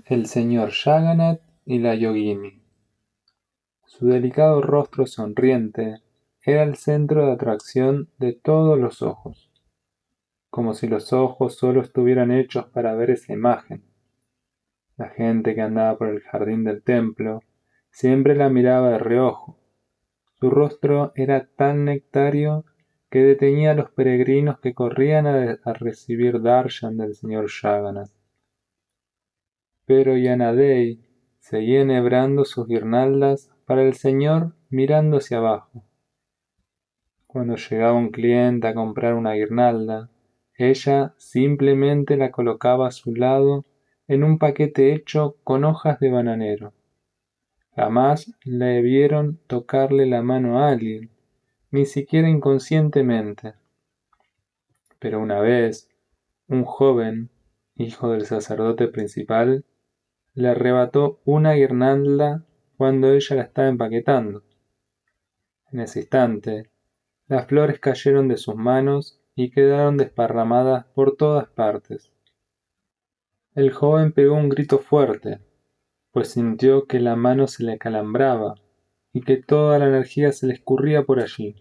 El señor Jagannath y la yogini. Su delicado rostro sonriente era el centro de atracción de todos los ojos, como si los ojos solo estuvieran hechos para ver esa imagen. La gente que andaba por el jardín del templo siempre la miraba de reojo. Su rostro era tan nectario que detenía a los peregrinos que corrían a recibir darshan del señor Jagannath. Pero Yanadei seguía enhebrando sus guirnaldas para el señor mirando hacia abajo. Cuando llegaba un cliente a comprar una guirnalda, ella simplemente la colocaba a su lado en un paquete hecho con hojas de bananero. Jamás le vieron tocarle la mano a alguien, ni siquiera inconscientemente. Pero una vez, un joven, hijo del sacerdote principal, le arrebató una guirnalda cuando ella la estaba empaquetando. En ese instante, las flores cayeron de sus manos y quedaron desparramadas por todas partes. El joven pegó un grito fuerte, pues sintió que la mano se le acalambraba y que toda la energía se le escurría por allí.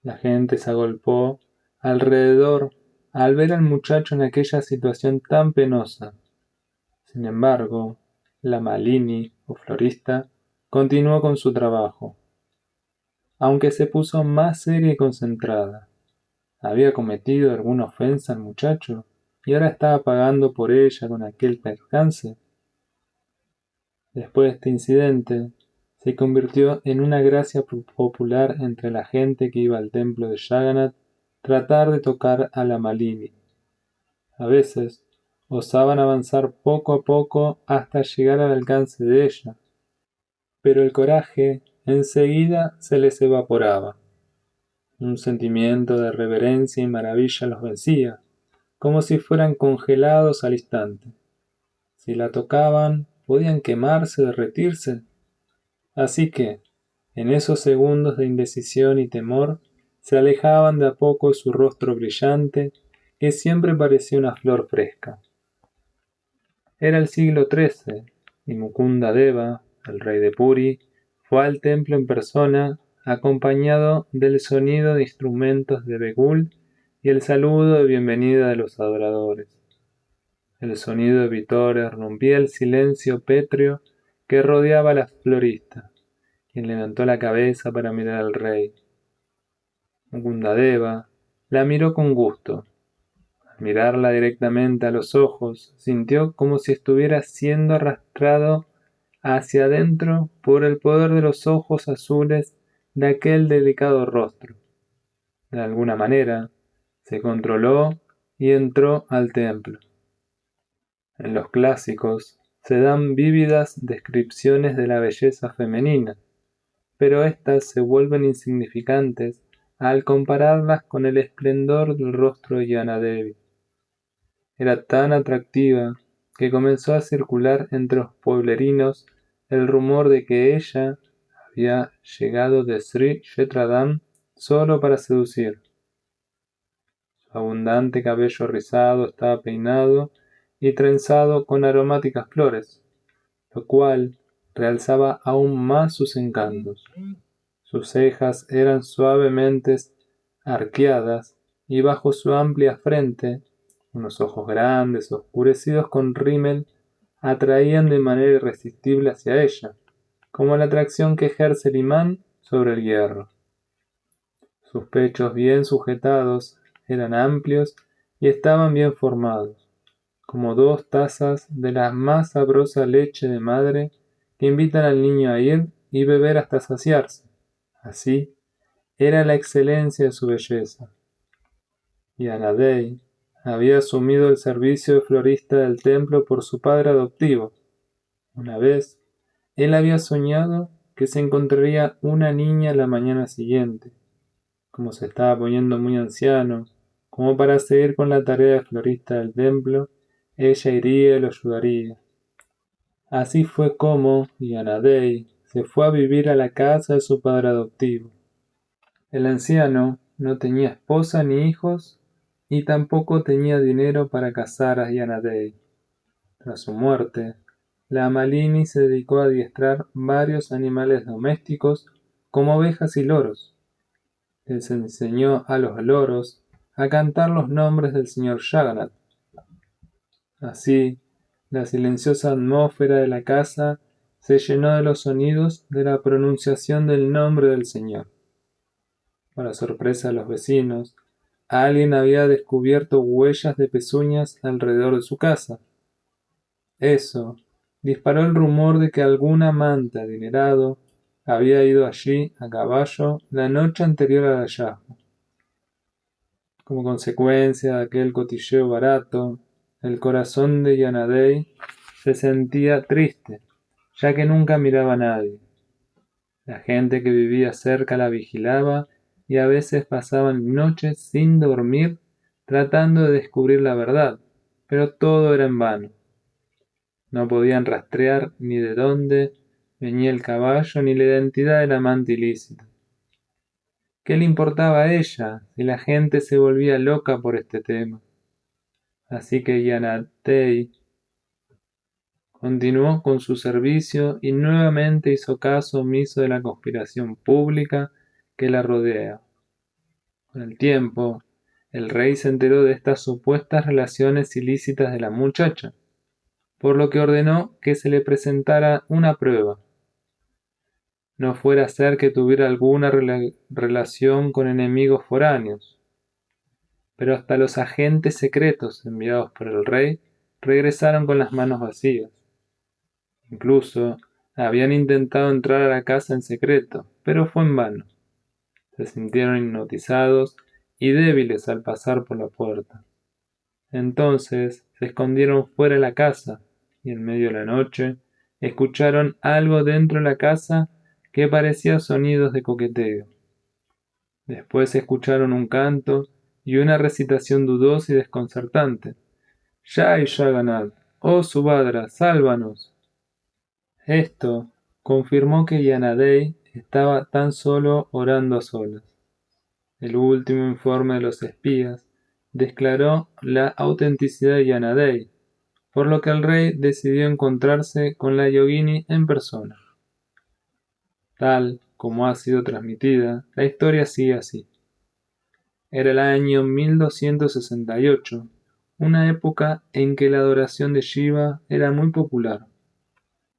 La gente se agolpó alrededor al ver al muchacho en aquella situación tan penosa. Sin embargo, la Malini, o florista, continuó con su trabajo, aunque se puso más seria y concentrada. Había cometido alguna ofensa al muchacho y ahora estaba pagando por ella con aquel percance. Después de este incidente, se convirtió en una gracia popular entre la gente que iba al templo de Jagannath tratar de tocar a la Malini. A veces, osaban avanzar poco a poco hasta llegar al alcance de ella, pero el coraje enseguida se les evaporaba. Un sentimiento de reverencia y maravilla los vencía, como si fueran congelados al instante. Si la tocaban, podían quemarse, derretirse. Así que, en esos segundos de indecisión y temor, se alejaban de a poco su rostro brillante, que siempre parecía una flor fresca. Era el siglo XIII, y Mukunda Deva, el rey de Puri, fue al templo en persona, acompañado del sonido de instrumentos de Begul y el saludo de bienvenida de los adoradores. El sonido de vítores rompía el silencio pétreo que rodeaba a la florista, quien levantó la cabeza para mirar al rey. Mukundadeva la miró con gusto. Al mirarla directamente a los ojos, sintió como si estuviera siendo arrastrado hacia adentro por el poder de los ojos azules de aquel delicado rostro. De alguna manera, se controló y entró al templo. En los clásicos se dan vívidas descripciones de la belleza femenina, pero éstas se vuelven insignificantes al compararlas con el esplendor del rostro de Yanadevi. Era tan atractiva que comenzó a circular entre los pueblerinos el rumor de que ella había llegado de Sri Kshetradam solo para seducir. Su abundante cabello rizado estaba peinado y trenzado con aromáticas flores, lo cual realzaba aún más sus encantos. Sus cejas eran suavemente arqueadas y bajo su amplia frente, unos ojos grandes, oscurecidos con rímel, atraían de manera irresistible hacia ella, como la atracción que ejerce el imán sobre el hierro. Sus pechos bien sujetados eran amplios y estaban bien formados, como dos tazas de la más sabrosa leche de madre que invitan al niño a ir y beber hasta saciarse. Así era la excelencia de su belleza. Y Anadei había asumido el servicio de florista del templo por su padre adoptivo. Una vez, él había soñado que se encontraría una niña la mañana siguiente. Como se estaba poniendo muy anciano, como para seguir con la tarea de florista del templo, ella iría y lo ayudaría. Así fue como Yanadei se fue a vivir a la casa de su padre adoptivo. El anciano no tenía esposa ni hijos y tampoco tenía dinero para casar a Yanadei. Tras su muerte, la Malini se dedicó a adiestrar varios animales domésticos como ovejas y loros. Les enseñó a los loros a cantar los nombres del señor Jagannath. Así, la silenciosa atmósfera de la casa se llenó de los sonidos de la pronunciación del nombre del señor. Para sorpresa de los vecinos, alguien había descubierto huellas de pezuñas alrededor de su casa. Eso disparó el rumor de que algún amante adinerado había ido allí a caballo la noche anterior al hallazgo. Como consecuencia de aquel cotilleo barato, el corazón de Yanadei se sentía triste, ya que nunca miraba a nadie. La gente que vivía cerca la vigilaba y a veces pasaban noches sin dormir tratando de descubrir la verdad, pero todo era en vano. No podían rastrear ni de dónde venía el caballo ni la identidad del amante ilícito. ¿Qué le importaba a ella si la gente se volvía loca por este tema? Así que Yanatei continuó con su servicio y nuevamente hizo caso omiso de la conspiración pública que la rodea. Con el tiempo, el rey se enteró de estas supuestas relaciones ilícitas de la muchacha, por lo que ordenó que se le presentara una prueba. No fuera a ser que tuviera alguna relación con enemigos foráneos. Pero hasta los agentes secretos enviados por el rey regresaron con las manos vacías. Incluso habían intentado entrar a la casa en secreto, pero fue en vano. Se sintieron hipnotizados y débiles al pasar por la puerta. Entonces se escondieron fuera de la casa y en medio de la noche escucharon algo dentro de la casa que parecía sonidos de coqueteo. Después escucharon un canto y una recitación dudosa y desconcertante. Jai Jagannath, oh Subhadra, sálvanos. Esto confirmó que Yanadei estaba tan solo orando a solas. El último informe de los espías declaró la autenticidad de Yanadei, por lo que el rey decidió encontrarse con la yogini en persona. Tal como ha sido transmitida, la historia sigue así. Era el año 1268, una época en que la adoración de Shiva era muy popular.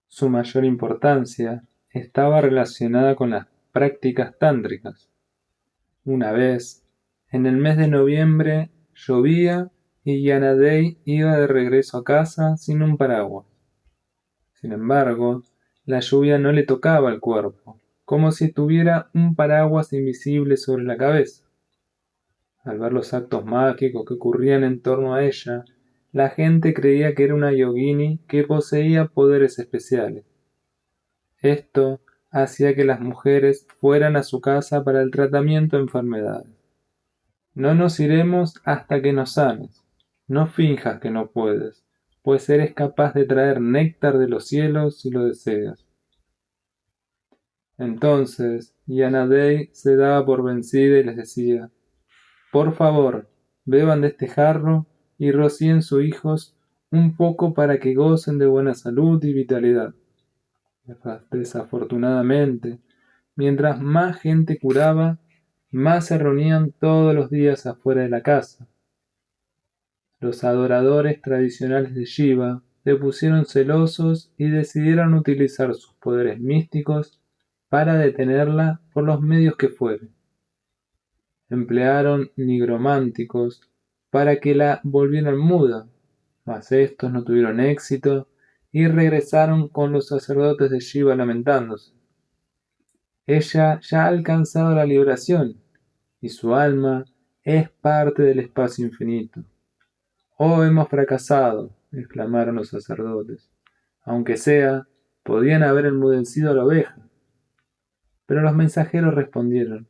Su mayor importancia estaba relacionada con las prácticas tántricas. Una vez, en el mes de noviembre, llovía y Yanadei iba de regreso a casa sin un paraguas. Sin embargo, la lluvia no le tocaba el cuerpo, como si tuviera un paraguas invisible sobre la cabeza. Al ver los actos mágicos que ocurrían en torno a ella, la gente creía que era una yogini que poseía poderes especiales. Esto hacía que las mujeres fueran a su casa para el tratamiento de enfermedades. No nos iremos hasta que nos sanes. No finjas que no puedes, pues eres capaz de traer néctar de los cielos si lo deseas. Entonces Yanadei se daba por vencida y les decía: por favor, beban de este jarro y rocíen sus hijos un poco para que gocen de buena salud y vitalidad. Desafortunadamente, mientras más gente curaba, más se reunían todos los días afuera de la casa. Los adoradores tradicionales de Shiva se pusieron celosos y decidieron utilizar sus poderes místicos para detenerla por los medios que fueren. Emplearon nigrománticos para que la volvieran muda, mas estos no tuvieron éxito y regresaron con los sacerdotes de Shiva lamentándose. Ella ya ha alcanzado la liberación y su alma es parte del espacio infinito. Oh, hemos fracasado, exclamaron los sacerdotes. Aunque sea, podían haber enmudecido a la oveja. Pero los mensajeros respondieron: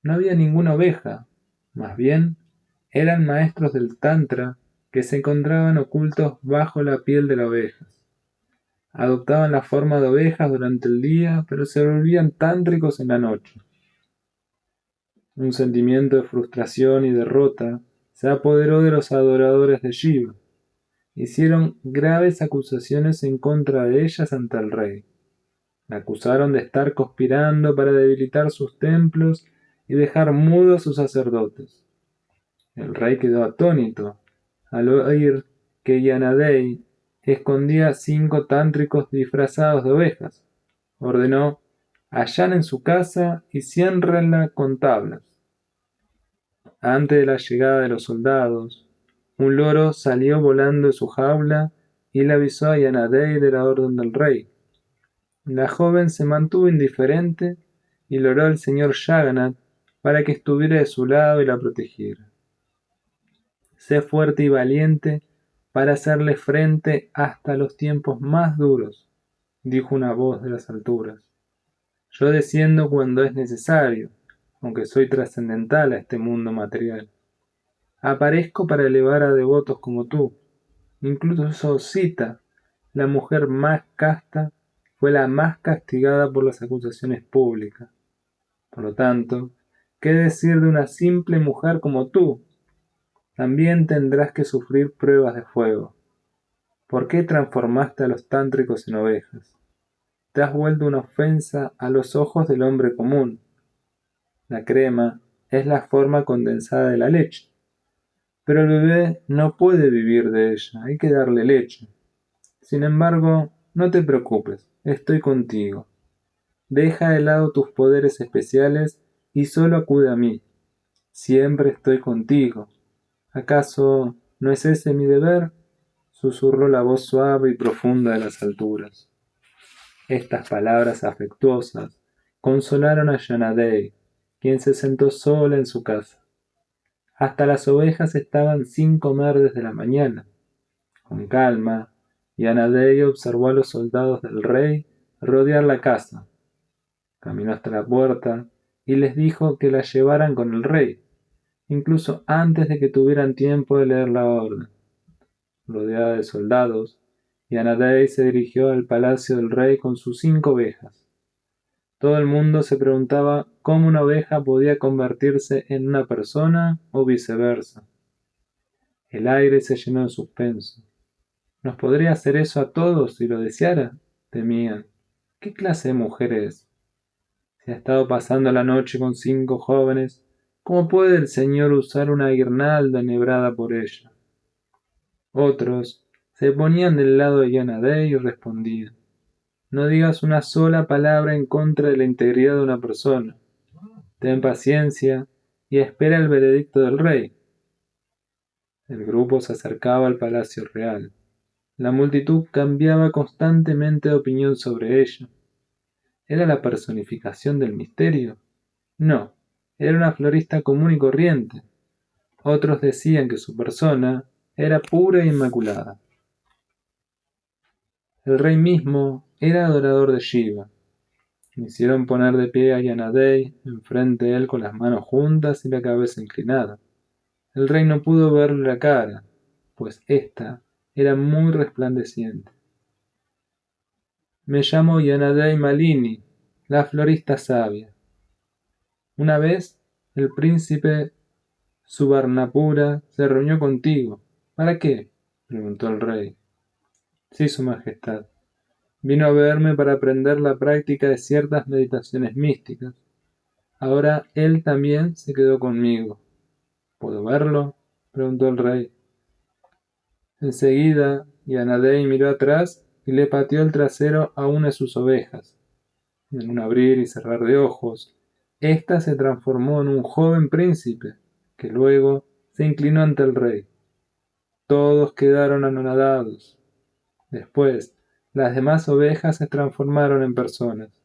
no había ninguna oveja, más bien eran maestros del Tantra que se encontraban ocultos bajo la piel de las ovejas. Adoptaban la forma de ovejas durante el día, pero se volvían tántricos en la noche. Un sentimiento de frustración y derrota se apoderó de los adoradores de Shiva. hicieron graves acusaciones en contra de ellas ante el rey. La acusaron de estar conspirando para debilitar sus templos y dejar mudos a sus sacerdotes. El rey quedó atónito al oír que Yanadei escondía 5 tántricos disfrazados de ovejas. Ordenó: allanen su casa y ciérrenla con tablas. Antes de la llegada de los soldados, un loro salió volando de su jaula y le avisó a Yanadei de la orden del rey. La joven se mantuvo indiferente y le oró al señor Jagannath para que estuviera de su lado y la protegiera. Sé fuerte y valiente para hacerle frente hasta los tiempos más duros, dijo una voz de las alturas. Yo desciendo cuando es necesario, aunque soy trascendental a este mundo material. Aparezco para elevar a devotos como tú. Incluso Sita, la mujer más casta, fue la más castigada por las acusaciones públicas. Por lo tanto, ¿qué decir de una simple mujer como tú? También tendrás que sufrir pruebas de fuego. ¿Por qué transformaste a los tántricos en ovejas? Te has vuelto una ofensa a los ojos del hombre común. La crema es la forma condensada de la leche, pero el bebé no puede vivir de ella, hay que darle leche. Sin embargo, no te preocupes, estoy contigo. Deja de lado tus poderes especiales y solo acude a mí. Siempre estoy contigo. ¿Acaso no es ese mi deber? Susurró la voz suave y profunda de las alturas. Estas palabras afectuosas consolaron a Yanadei, quien se sentó sola en su casa. Hasta las ovejas estaban sin comer desde la mañana. Con calma, Yanadei observó a los soldados del rey rodear la casa. Caminó hasta la puerta y les dijo que la llevaran con el rey, incluso antes de que tuvieran tiempo de leer la orden. Rodeada de soldados, Yanadei se dirigió al palacio del rey con sus 5 ovejas. Todo el mundo se preguntaba cómo una oveja podía convertirse en una persona o viceversa. El aire se llenó de suspenso. ¿Nos podría hacer eso a todos si lo deseara? Temían. ¿Qué clase de mujer es? Si ha estado pasando la noche con 5 jóvenes, ¿cómo puede el señor usar una guirnalda enhebrada por ella? Otros se ponían del lado de Yanadei y respondían: no digas una sola palabra en contra de la integridad de una persona. Ten paciencia y espera el veredicto del rey. El grupo se acercaba al palacio real. La multitud cambiaba constantemente de opinión sobre ella. ¿Era la personificación del misterio? No, era una florista común y corriente. Otros decían que su persona era pura e inmaculada. El rey mismo era adorador de Shiva. Hicieron poner de pie a Yanadei enfrente de él con las manos juntas y la cabeza inclinada. El rey no pudo verle la cara, pues ésta era muy resplandeciente. Me llamo Yanadei Malini, la florista sabia. Una vez el príncipe Subarnapura se reunió contigo. ¿Para qué? Preguntó el rey. Sí, su majestad. Vino a verme para aprender la práctica de ciertas meditaciones místicas. Ahora él también se quedó conmigo. ¿Puedo verlo? Preguntó el rey. Enseguida, Yanadei miró atrás y le pateó el trasero a una de sus ovejas. En un abrir y cerrar de ojos, ésta se transformó en un joven príncipe, que luego se inclinó ante el rey. Todos quedaron anonadados. Después, las demás ovejas se transformaron en personas.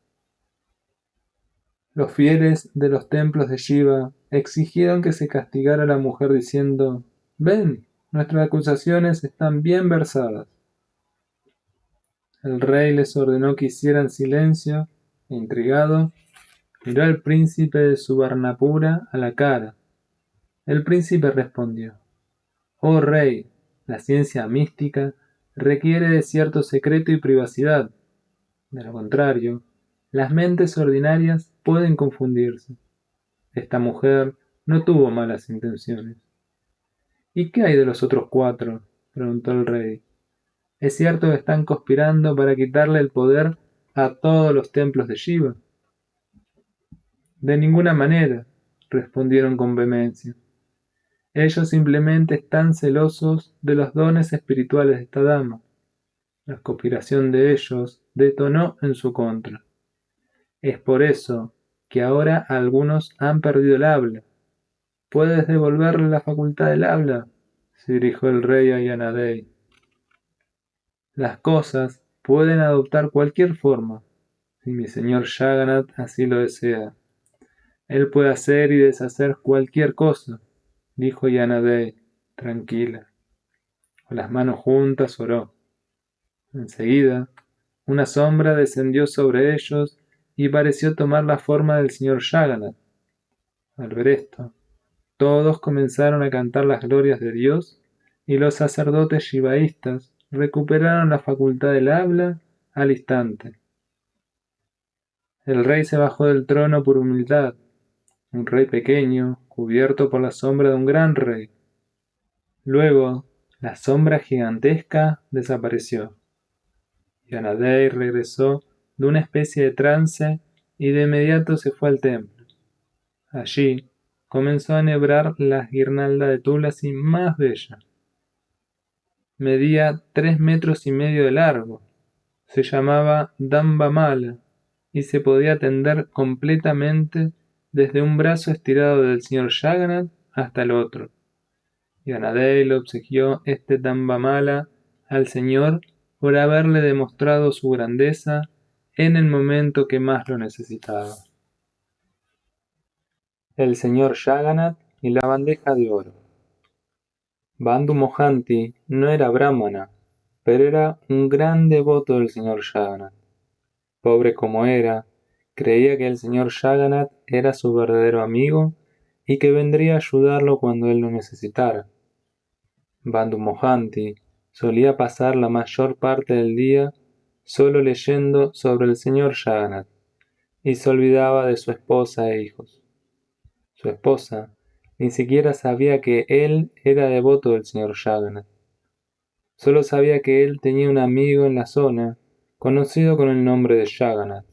Los fieles de los templos de Shiva exigieron que se castigara a la mujer diciendo: «Ven, nuestras acusaciones están bien versadas». El rey les ordenó que hicieran silencio e, intrigado, miró al príncipe de Subarnapura a la cara. El príncipe respondió: «Oh rey, la ciencia mística requiere de cierto secreto y privacidad. De lo contrario, las mentes ordinarias pueden confundirse. Esta mujer no tuvo malas intenciones». «¿Y qué hay de los otros 4? preguntó el rey. ¿Es cierto que están conspirando para quitarle el poder a todos los templos de Shiva? De ninguna manera, respondieron con vehemencia. Ellos simplemente están celosos de los dones espirituales de esta dama. La conspiración de ellos detonó en su contra. Es por eso que ahora algunos han perdido el habla. ¿Puedes devolverle la facultad del habla?, se dirigió el rey a Yanadei. Las cosas pueden adoptar cualquier forma, si mi señor Jagannath así lo desea. Él puede hacer y deshacer cualquier cosa, dijo Yanadei, tranquila. Con las manos juntas oró. Enseguida, una sombra descendió sobre ellos y pareció tomar la forma del señor Jagannath. Al ver esto, todos comenzaron a cantar las glorias de Dios y los sacerdotes shivaístas recuperaron la facultad del habla al instante. El rey se bajó del trono por humildad, un rey pequeño, cubierto por la sombra de un gran rey. Luego, la sombra gigantesca desapareció. Yanadei regresó de una especie de trance y de inmediato se fue al templo. Allí comenzó a enhebrar la guirnalda de Tulasi más bella. Medía 3,5 metros de largo, se llamaba Dambamala y se podía tender completamente desde un brazo estirado del señor Jagannath hasta el otro. Yanadei le obsequió este Dambamala al señor por haberle demostrado su grandeza en el momento que más lo necesitaba. El señor Jagannath y la bandeja de oro. Bandhu Mohanty no era brahmana, pero era un gran devoto del señor Jagannath. Pobre como era, creía que el señor Jagannath era su verdadero amigo y que vendría a ayudarlo cuando él lo necesitara. Bandhu Mohanty solía pasar la mayor parte del día solo leyendo sobre el señor Jagannath y se olvidaba de su esposa e hijos. Su esposa ni siquiera sabía que él era devoto del señor Jagannath. Solo sabía que él tenía un amigo en la zona conocido con el nombre de Jagannath,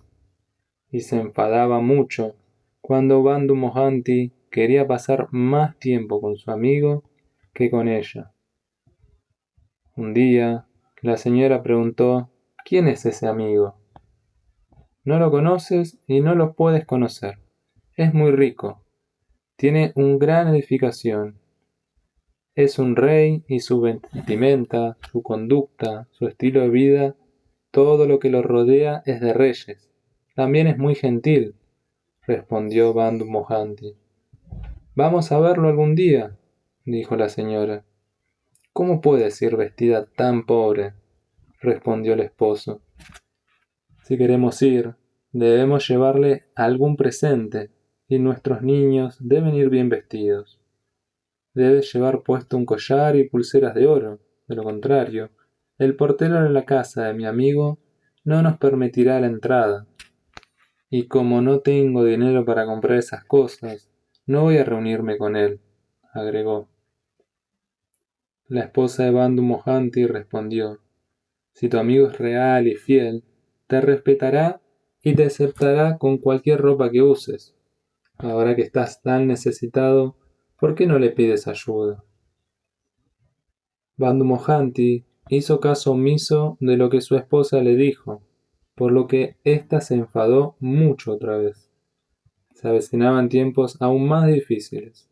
y se enfadaba mucho cuando Bandhu Mohanty quería pasar más tiempo con su amigo que con ella. Un día, la señora preguntó: ¿quién es ese amigo? No lo conoces y no lo puedes conocer. Es muy rico. Tiene una gran edificación. Es un rey y su vestimenta, su conducta, su estilo de vida, todo lo que lo rodea es de reyes. También es muy gentil, respondió Bandhu Mohanty. Vamos a verlo algún día, dijo la señora. ¿Cómo puedes ir vestida tan pobre?, respondió el esposo. Si queremos ir, debemos llevarle algún presente, y nuestros niños deben ir bien vestidos. Debes llevar puesto un collar y pulseras de oro, de lo contrario, el portero de la casa de mi amigo no nos permitirá la entrada. Y como no tengo dinero para comprar esas cosas, no voy a reunirme con él, agregó. La esposa de Bandhu Mohanty respondió: si tu amigo es real y fiel, te respetará y te aceptará con cualquier ropa que uses. Ahora que estás tan necesitado, ¿por qué no le pides ayuda? Bandhu Mohanty hizo caso omiso de lo que su esposa le dijo, por lo que ésta se enfadó mucho otra vez. Se avecinaban tiempos aún más difíciles.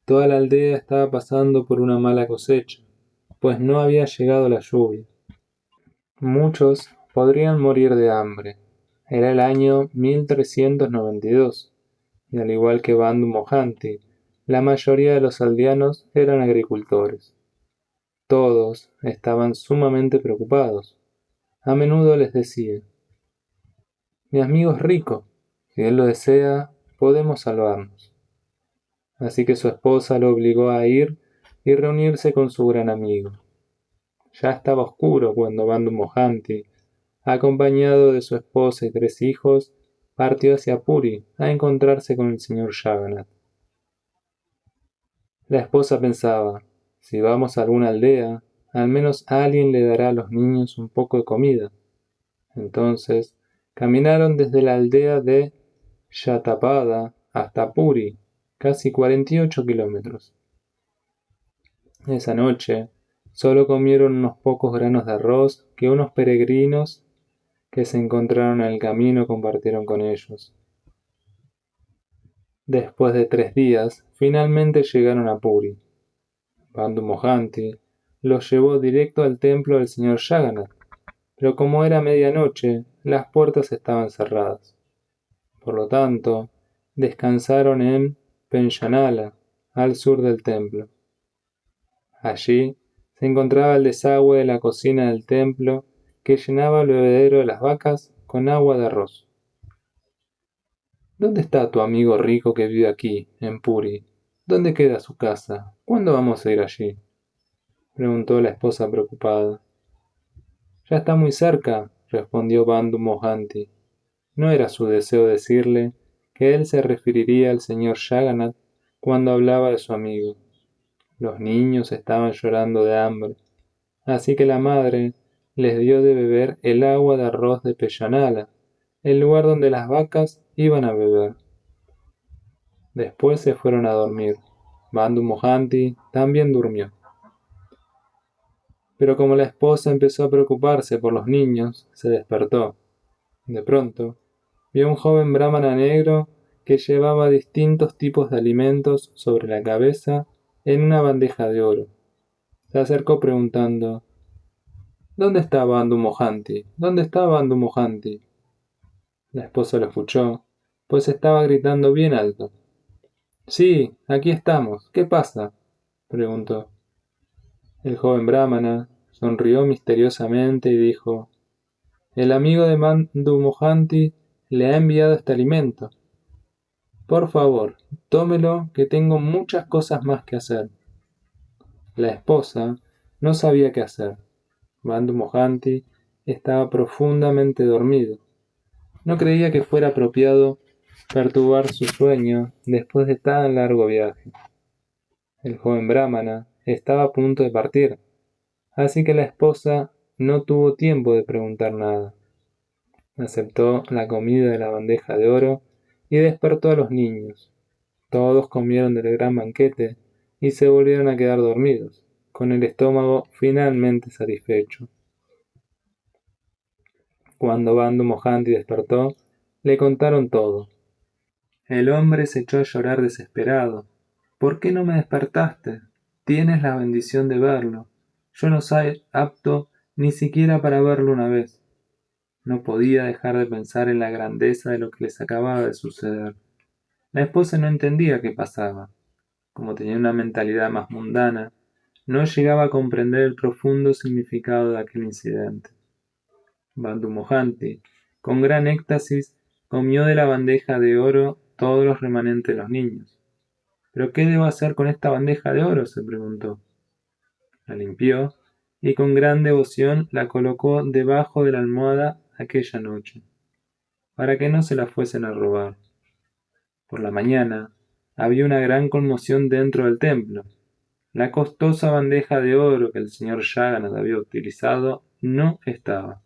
Toda la aldea estaba pasando por una mala cosecha, pues no había llegado la lluvia. Muchos podrían morir de hambre. Era el año 1392, y al igual que Bandhu Mohanty, la mayoría de los aldeanos eran agricultores. Todos estaban sumamente preocupados. A menudo les decía: mi amigo es rico, si él lo desea, podemos salvarnos. Así que su esposa lo obligó a ir y reunirse con su gran amigo. Ya estaba oscuro cuando Bandhu Mohanty, acompañado de su esposa y 3 hijos, partió hacia Puri a encontrarse con el señor Jagannath. La esposa pensaba: si vamos a alguna aldea, al menos alguien le dará a los niños un poco de comida. Entonces caminaron desde la aldea de Yatapada hasta Puri, casi 48 kilómetros. Esa noche solo comieron unos pocos granos de arroz que unos peregrinos que se encontraron en el camino compartieron con ellos. Después de 3 días, finalmente llegaron a Puri. Bandhu Mohanty los llevó directo al templo del señor Jagannath, pero como era medianoche, las puertas estaban cerradas. Por lo tanto, descansaron en Penchanala, al sur del templo. Allí se encontraba el desagüe de la cocina del templo que llenaba el bebedero de las vacas con agua de arroz. ¿Dónde está tu amigo rico que vive aquí, en Puri? ¿Dónde queda su casa? ¿Cuándo vamos a ir allí? Preguntó la esposa preocupada. Ya está muy cerca, respondió Bandhu Mohanty. No era su deseo decirle que él se referiría al señor Jagannath cuando hablaba de su amigo. Los niños estaban llorando de hambre, así que la madre les dio de beber el agua de arroz de Pellanala, el lugar donde las vacas iban a beber. Después se fueron a dormir. Bandhu Mohanty también durmió. Pero como la esposa empezó a preocuparse por los niños, se despertó. De pronto, vio a un joven brahmana negro que llevaba distintos tipos de alimentos sobre la cabeza en una bandeja de oro. Se acercó preguntando: ¿Dónde está Bandhu Mohanty? ¿Dónde está Bandhu Mohanty? La esposa lo escuchó, pues estaba gritando bien alto. Sí, aquí estamos. ¿Qué pasa? Preguntó. El joven brahmana sonrió misteriosamente y dijo: El amigo de Bandhu Mohanty le ha enviado este alimento. Por favor, tómelo, que tengo muchas cosas más que hacer. La esposa no sabía qué hacer. Bandhu Mohanty estaba profundamente dormido. No creía que fuera apropiado perturbar su sueño después de tan largo viaje. El joven brahmana estaba a punto de partir, así que la esposa no tuvo tiempo de preguntar nada. Aceptó la comida de la bandeja de oro y despertó a los niños. Todos comieron del gran banquete y se volvieron a quedar dormidos, con el estómago finalmente satisfecho. Cuando Bandhu Mohanty despertó, le contaron todo. El hombre se echó a llorar desesperado. ¿Por qué no me despertaste? Tienes la bendición de verlo. Yo no soy apto ni siquiera para verlo una vez. No podía dejar de pensar en la grandeza de lo que les acababa de suceder. La esposa no entendía qué pasaba. Como tenía una mentalidad más mundana, no llegaba a comprender el profundo significado de aquel incidente. Bandhu Mohanty, con gran éxtasis, comió de la bandeja de oro todos los remanentes de los niños. ¿Pero qué debo hacer con esta bandeja de oro?, se preguntó. La limpió y con gran devoción la colocó debajo de la almohada aquella noche, para que no se la fuesen a robar. Por la mañana había una gran conmoción dentro del templo. La costosa bandeja de oro que el señor Jagannath había utilizado no estaba.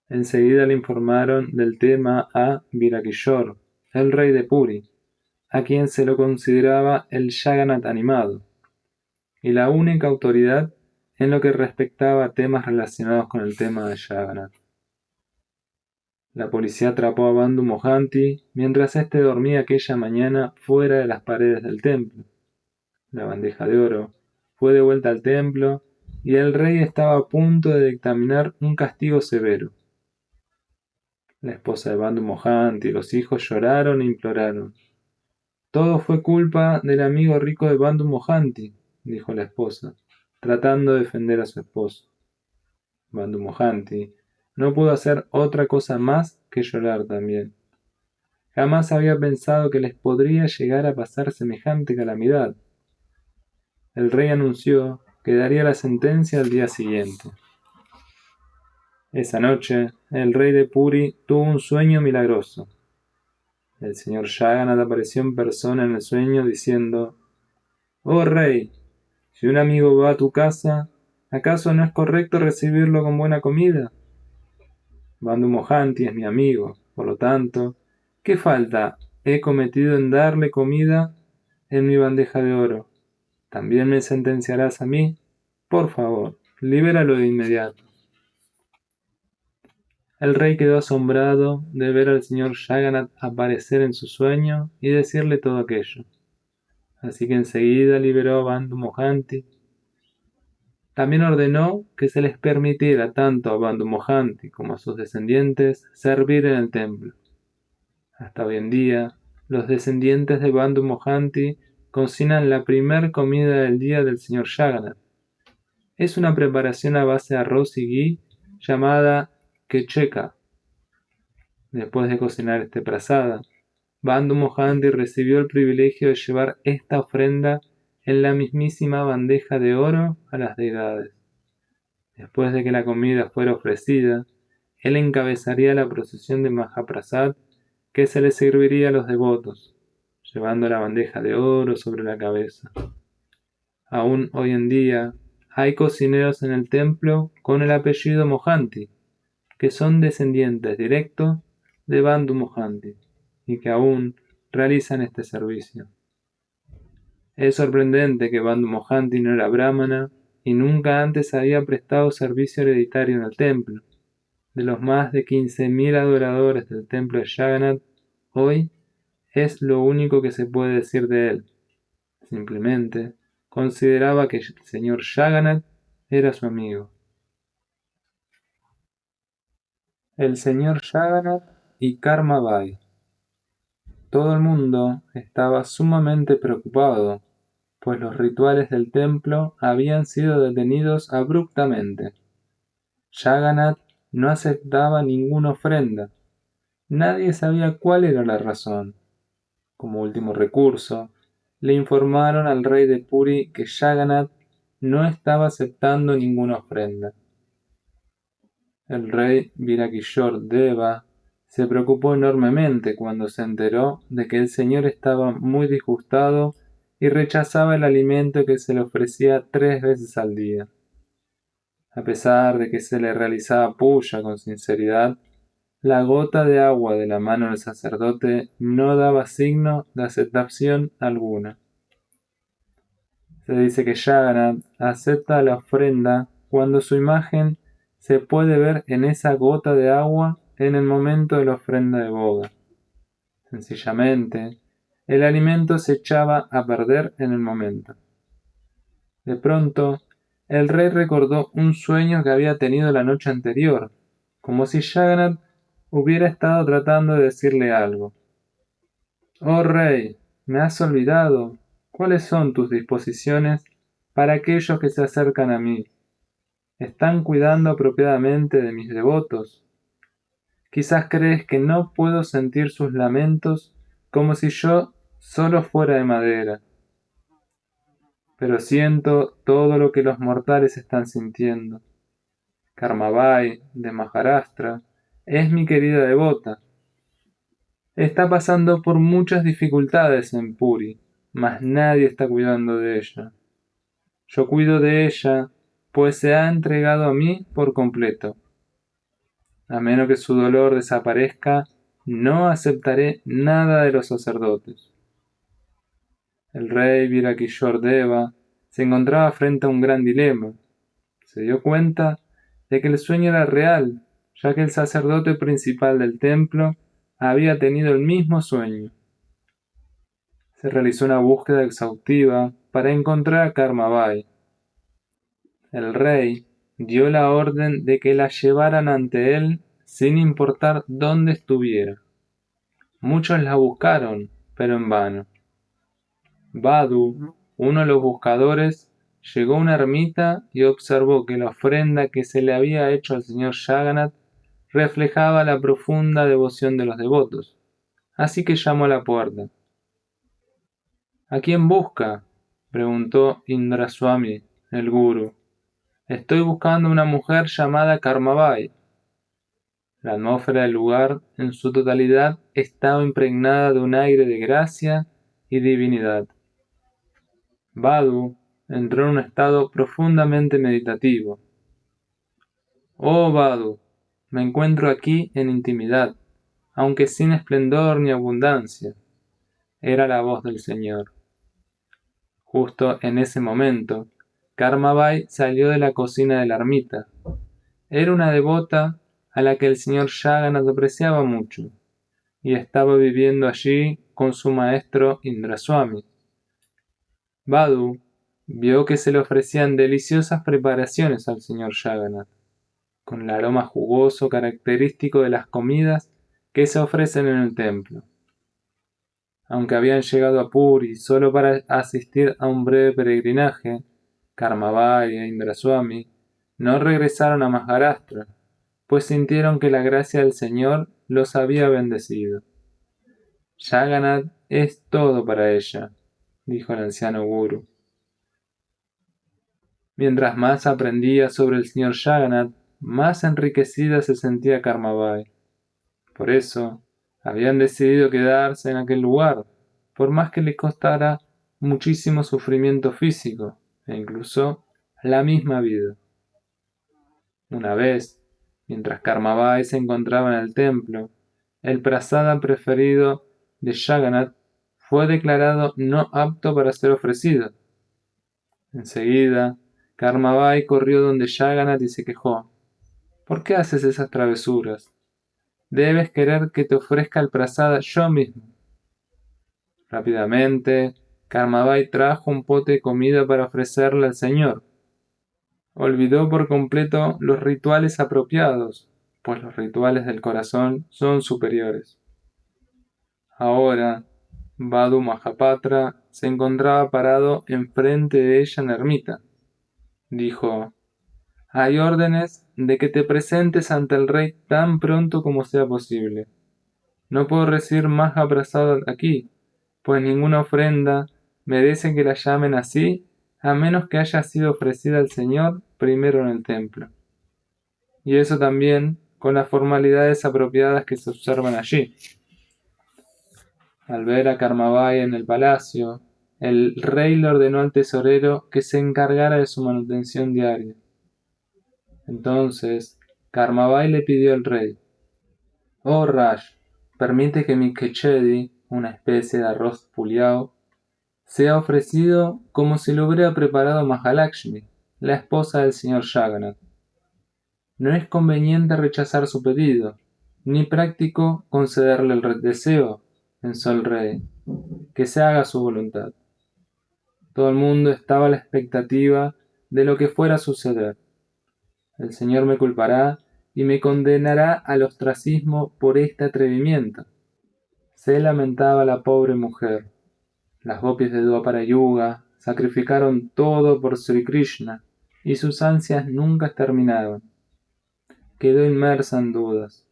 Enseguida le informaron del tema a Virakishor, el rey de Puri, a quien se lo consideraba el Jagannath animado, y la única autoridad en lo que respectaba a temas relacionados con el tema de Jagannath. La policía atrapó a Bandhu Mohanty mientras éste dormía aquella mañana fuera de las paredes del templo. La bandeja de oro fue devuelta al templo y el rey estaba a punto de dictaminar un castigo severo. La esposa de Bandhu Mohanty y los hijos lloraron e imploraron. Todo fue culpa del amigo rico de Bandhu Mohanty, dijo la esposa, tratando de defender a su esposo. Bandhu Mohanty no pudo hacer otra cosa más que llorar también. Jamás había pensado que les podría llegar a pasar semejante calamidad. El rey anunció que daría la sentencia al día siguiente. Esa noche, el rey de Puri tuvo un sueño milagroso. El señor Jagannath apareció en persona en el sueño diciendo: «Oh rey, si un amigo va a tu casa, ¿Acaso no es correcto recibirlo con buena comida? Bandhu Mohanty es mi amigo, por lo tanto, ¿qué falta he cometido en darle comida en mi bandeja de oro? ¿También me sentenciarás a mí? Por favor, libéralo de inmediato. El rey quedó asombrado de ver al señor Jagannath aparecer en su sueño y decirle todo aquello. Así que enseguida liberó a Bandhu Mohanty. También ordenó que se les permitiera tanto a Bandhu Mohanty como a sus descendientes servir en el templo. Hasta hoy en día, los descendientes de Bandhu Mohanty cocinan la primer comida del día del señor Jagannath. Es una preparación a base de arroz y ghee llamada kecheka. Después de cocinar este prasada, Bandhu Mohanty recibió el privilegio de llevar esta ofrenda en la mismísima bandeja de oro a las deidades. Después de que la comida fuera ofrecida, él encabezaría la procesión de Mahaprasad que se le serviría a los devotos, llevando la bandeja de oro sobre la cabeza. Aún hoy en día hay cocineros en el templo con el apellido Mohanty, que son descendientes directos de Bandhu Mohanty y que aún realizan este servicio. Es sorprendente que Bandhu Mohanty no era brahmana y nunca antes había prestado servicio hereditario en el templo. De los más de 15.000 adoradores del templo de Jagannath, hoy es lo único que se puede decir de él. Simplemente consideraba que el señor Jagannath era su amigo. El señor Jagannath y Karma Bai. Todo el mundo estaba sumamente preocupado, pues los rituales del templo habían sido detenidos abruptamente. Jagannath no aceptaba ninguna ofrenda. Nadie sabía cuál era la razón. Como último recurso, le informaron al rey de Puri que Jagannath no estaba aceptando ninguna ofrenda. El rey Virakishor Deva se preocupó enormemente cuando se enteró de que el señor estaba muy disgustado y rechazaba el alimento que se le ofrecía 3 veces al día. A pesar de que se le realizaba puya con sinceridad, la gota de agua de la mano del sacerdote no daba signo de aceptación alguna. Se dice que Jagannath acepta la ofrenda cuando su imagen se puede ver en esa gota de agua en el momento de la ofrenda de boda. Sencillamente, el alimento se echaba a perder en el momento. De pronto, el rey recordó un sueño que había tenido la noche anterior, como si Jagannath hubiera estado tratando de decirle algo. Oh rey, me has olvidado. ¿Cuáles son tus disposiciones para aquellos que se acercan a mí? ¿Están cuidando apropiadamente de mis devotos? Quizás crees que no puedo sentir sus lamentos como si yo solo fuera de madera. Pero siento todo lo que los mortales están sintiendo. Karmabai, de Maharashtra, es mi querida devota. Está pasando por muchas dificultades en Puri, mas nadie está cuidando de ella. Yo cuido de ella, pues se ha entregado a mí por completo. A menos que su dolor desaparezca, no aceptaré nada de los sacerdotes. El rey Virakishor Deva se encontraba frente a un gran dilema. Se dio cuenta de que el sueño era real, ya que el sacerdote principal del templo había tenido el mismo sueño. Se realizó una búsqueda exhaustiva para encontrar a Karmabai. El rey dio la orden de que la llevaran ante él sin importar dónde estuviera. Muchos la buscaron, pero en vano. Badu, uno de los buscadores, llegó a una ermita y observó que la ofrenda que se le había hecho al señor Jagannath reflejaba la profunda devoción de los devotos. Así que llamó a la puerta. ¿A quién busca?, preguntó Indraswami, el gurú. Estoy buscando una mujer llamada Karmabai. La atmósfera del lugar, en su totalidad, estaba impregnada de un aire de gracia y divinidad. Badu entró en un estado profundamente meditativo. «Oh Badu, me encuentro aquí en intimidad, aunque sin esplendor ni abundancia», era la voz del Señor. Justo en ese momento, Karmabai salió de la cocina de la ermita. Era una devota a la que el señor Jagannath apreciaba mucho, y estaba viviendo allí con su maestro Indraswami. Badu vio que se le ofrecían deliciosas preparaciones al señor Jagannath, con el aroma jugoso característico de las comidas que se ofrecen en el templo. Aunque habían llegado a Puri solo para asistir a un breve peregrinaje, Karmabai e Indraswami no regresaron a Maharashtra, pues sintieron que la gracia del Señor los había bendecido. «Jagannath es todo para ella», dijo el anciano gurú. Mientras más aprendía sobre el señor Jagannath, más enriquecida se sentía Karmabai. Por eso, habían decidido quedarse en aquel lugar, por más que les costara muchísimo sufrimiento físico e incluso la misma vida. Una vez, mientras Karmabai se encontraba en el templo, el prasada preferido de Jagannath fue declarado no apto para ser ofrecido. Enseguida, Karmabai corrió donde Jagannath y se quejó. «¿Por qué haces esas travesuras? Debes querer que te ofrezca el prasada yo mismo». Rápidamente, Karmabai trajo un pote de comida para ofrecerle al señor. Olvidó por completo los rituales apropiados, pues los rituales del corazón son superiores. Ahora, Badu Mahapatra se encontraba parado enfrente de ella en la ermita. Dijo: «Hay órdenes de que te presentes ante el rey tan pronto como sea posible. No puedo recibir más abrazado aquí, pues ninguna ofrenda merece que la llamen así, a menos que haya sido ofrecida al Señor primero en el templo. Y eso también con las formalidades apropiadas que se observan allí». Al ver a Karmabai en el palacio, el rey le ordenó al tesorero que se encargara de su manutención diaria. Entonces, Karmabai le pidió al rey: «Oh Raj, permite que mi kechedi, una especie de arroz puliao, sea ofrecido como si lo hubiera preparado Mahalakshmi, la esposa del señor Jagannath. No es conveniente rechazar su pedido, ni práctico concederle el deseo», pensó el rey, «que se haga su voluntad». Todo el mundo estaba a la expectativa de lo que fuera a suceder. El Señor me culpará y me condenará al ostracismo por este atrevimiento. Se lamentaba la pobre mujer. Las gopis de Dwapara Yuga sacrificaron todo por Sri Krishna y sus ansias nunca terminaban. Quedó inmersa en dudas.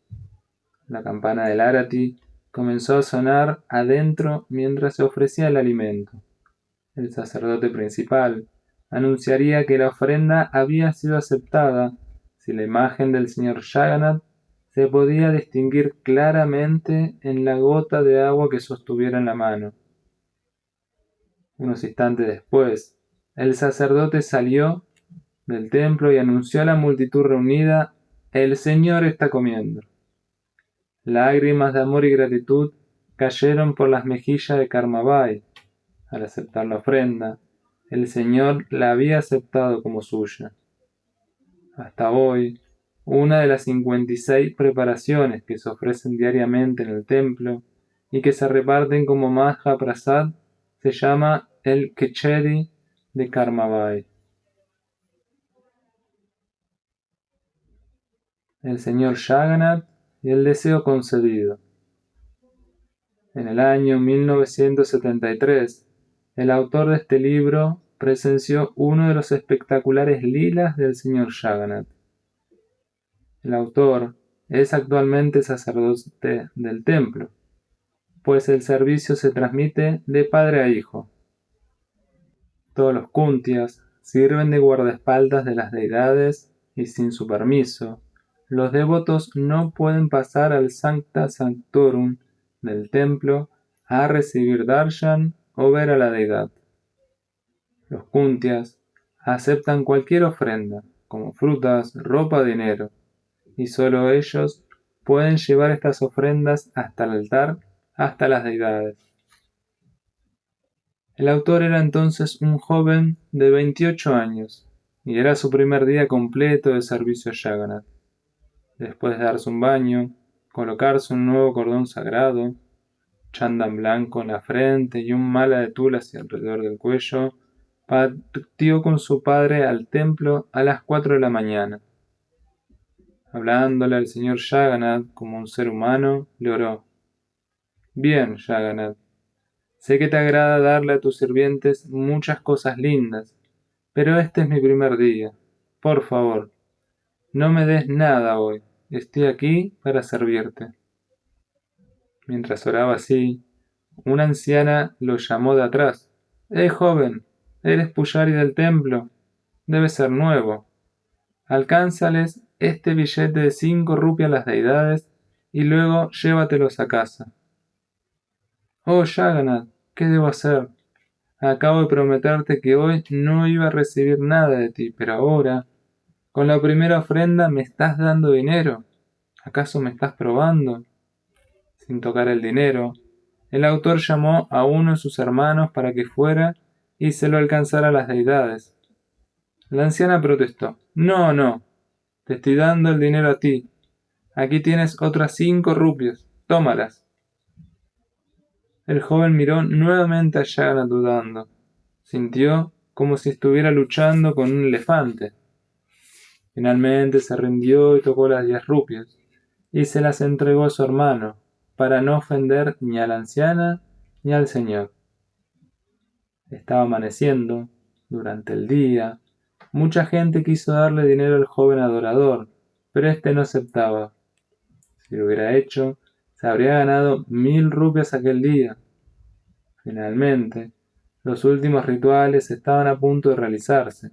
La campana del Arati comenzó a sonar adentro mientras se ofrecía el alimento. El sacerdote principal anunciaría que la ofrenda había sido aceptada si la imagen del señor Jagannath se podía distinguir claramente en la gota de agua que sostuviera en la mano. Unos instantes después, el sacerdote salió del templo y anunció a la multitud reunida: «El Señor está comiendo». Lágrimas de amor y gratitud cayeron por las mejillas de Karmabai. Al aceptar la ofrenda, el Señor la había aceptado como suya. Hasta hoy, una de las 56 preparaciones que se ofrecen diariamente en el templo y que se reparten como Maha Prasad se llama el Kecheri de Karmabai. El señor Jagannath y el deseo concedido. En el año 1973, el autor de este libro presenció uno de los espectaculares lilas del señor Jagannath. El autor es actualmente sacerdote del templo, pues el servicio se transmite de padre a hijo. Todos los kuntias sirven de guardaespaldas de las deidades y sin su permiso, los devotos no pueden pasar al Sancta Sanctorum del templo a recibir darshan o ver a la deidad. Los Kuntias aceptan cualquier ofrenda, como frutas, ropa o dinero, y solo ellos pueden llevar estas ofrendas hasta el altar, hasta las deidades. El autor era entonces un joven de 28 años, y era su primer día completo de servicio a Jagannath. Después de darse un baño, colocarse un nuevo cordón sagrado, chándal blanco en la frente y un mala de tul hacia alrededor del cuello, partió con su padre al templo a las 4 de la mañana. Hablándole al señor Jagannath como un ser humano, le oró: «Bien, Jagannath, sé que te agrada darle a tus sirvientes muchas cosas lindas, pero este es mi primer día. Por favor, no me des nada hoy. Estoy aquí para servirte». Mientras oraba así, una anciana lo llamó de atrás: joven! ¿Eres pujari del templo? Debe ser nuevo. Alcánzales este billete de 5 rupias a las deidades y luego llévatelos a casa. Oh, Jagannath, ¿qué debo hacer? Acabo de prometerte que hoy no iba a recibir nada de ti, pero ahora, con la primera ofrenda, me estás dando dinero. ¿Acaso me estás probando? Sin tocar el dinero, el autor llamó a uno de sus hermanos para que fuera y se lo alcanzara a las deidades. La anciana protestó: «No, no, te estoy dando el dinero a ti. Aquí tienes otras 5 rupias, tómalas». El joven miró nuevamente a Jagannath dudando. Sintió como si estuviera luchando con un elefante. Finalmente se rindió y tocó las 10 rupias, y se las entregó a su hermano, para no ofender ni a la anciana ni al señor. Estaba amaneciendo. Durante el día, mucha gente quiso darle dinero al joven adorador, pero éste no aceptaba. Si lo hubiera hecho, se habría ganado 1000 rupias aquel día. Finalmente, los últimos rituales estaban a punto de realizarse.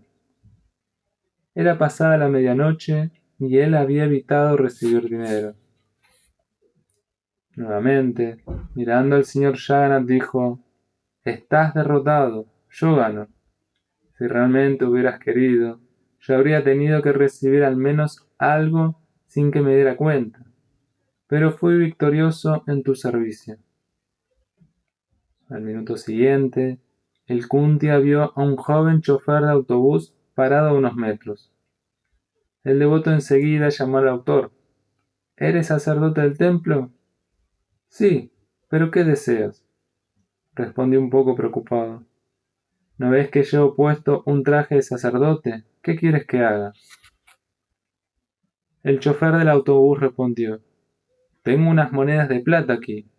Era pasada la medianoche y él había evitado recibir dinero. Nuevamente, mirando al señor Jagannath, dijo: «Estás derrotado, yo gano. Si realmente hubieras querido, yo habría tenido que recibir al menos algo sin que me diera cuenta, pero fui victorioso en tu servicio». Al minuto siguiente, el Kuntia vio a un joven chofer de autobús parado a unos metros. El devoto enseguida llamó al autor: «¿Eres sacerdote del templo?». «Sí, pero ¿qué deseas?», respondió un poco preocupado. «¿No ves que llevo puesto un traje de sacerdote? ¿Qué quieres que haga?». El chofer del autobús respondió: «Tengo unas monedas de plata aquí.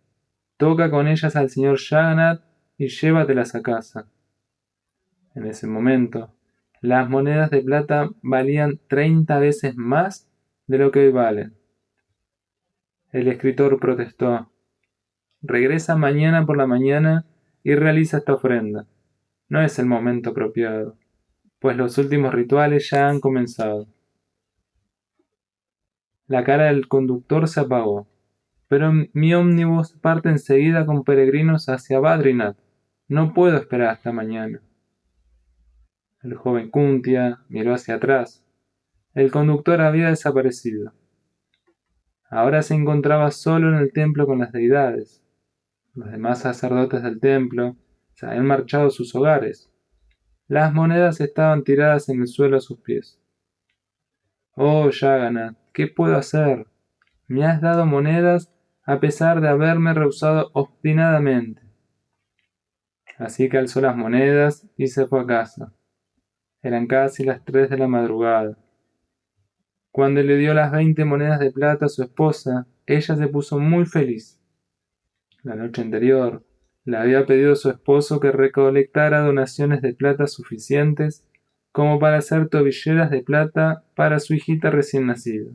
Toca con ellas al señor Jagannath y llévatelas a casa». En ese momento, las monedas de plata valían 30 veces más de lo que hoy valen. El escritor protestó: «Regresa mañana por la mañana y realiza esta ofrenda. No es el momento apropiado, pues los últimos rituales ya han comenzado». La cara del conductor se apagó. «Pero mi ómnibus parte enseguida con peregrinos hacia Badrinath. No puedo esperar hasta mañana». El joven Kuntia miró hacia atrás. El conductor había desaparecido. Ahora se encontraba solo en el templo con las deidades. Los demás sacerdotes del templo se habían marchado a sus hogares. Las monedas estaban tiradas en el suelo a sus pies. «Oh, Jagannath, ¿qué puedo hacer? Me has dado monedas a pesar de haberme rehusado obstinadamente». Así que alzó las monedas y se fue a casa. Eran casi las 3 de la madrugada. Cuando le dio las 20 monedas de plata a su esposa, ella se puso muy feliz. La noche anterior, le había pedido a su esposo que recolectara donaciones de plata suficientes como para hacer tobilleras de plata para su hijita recién nacida.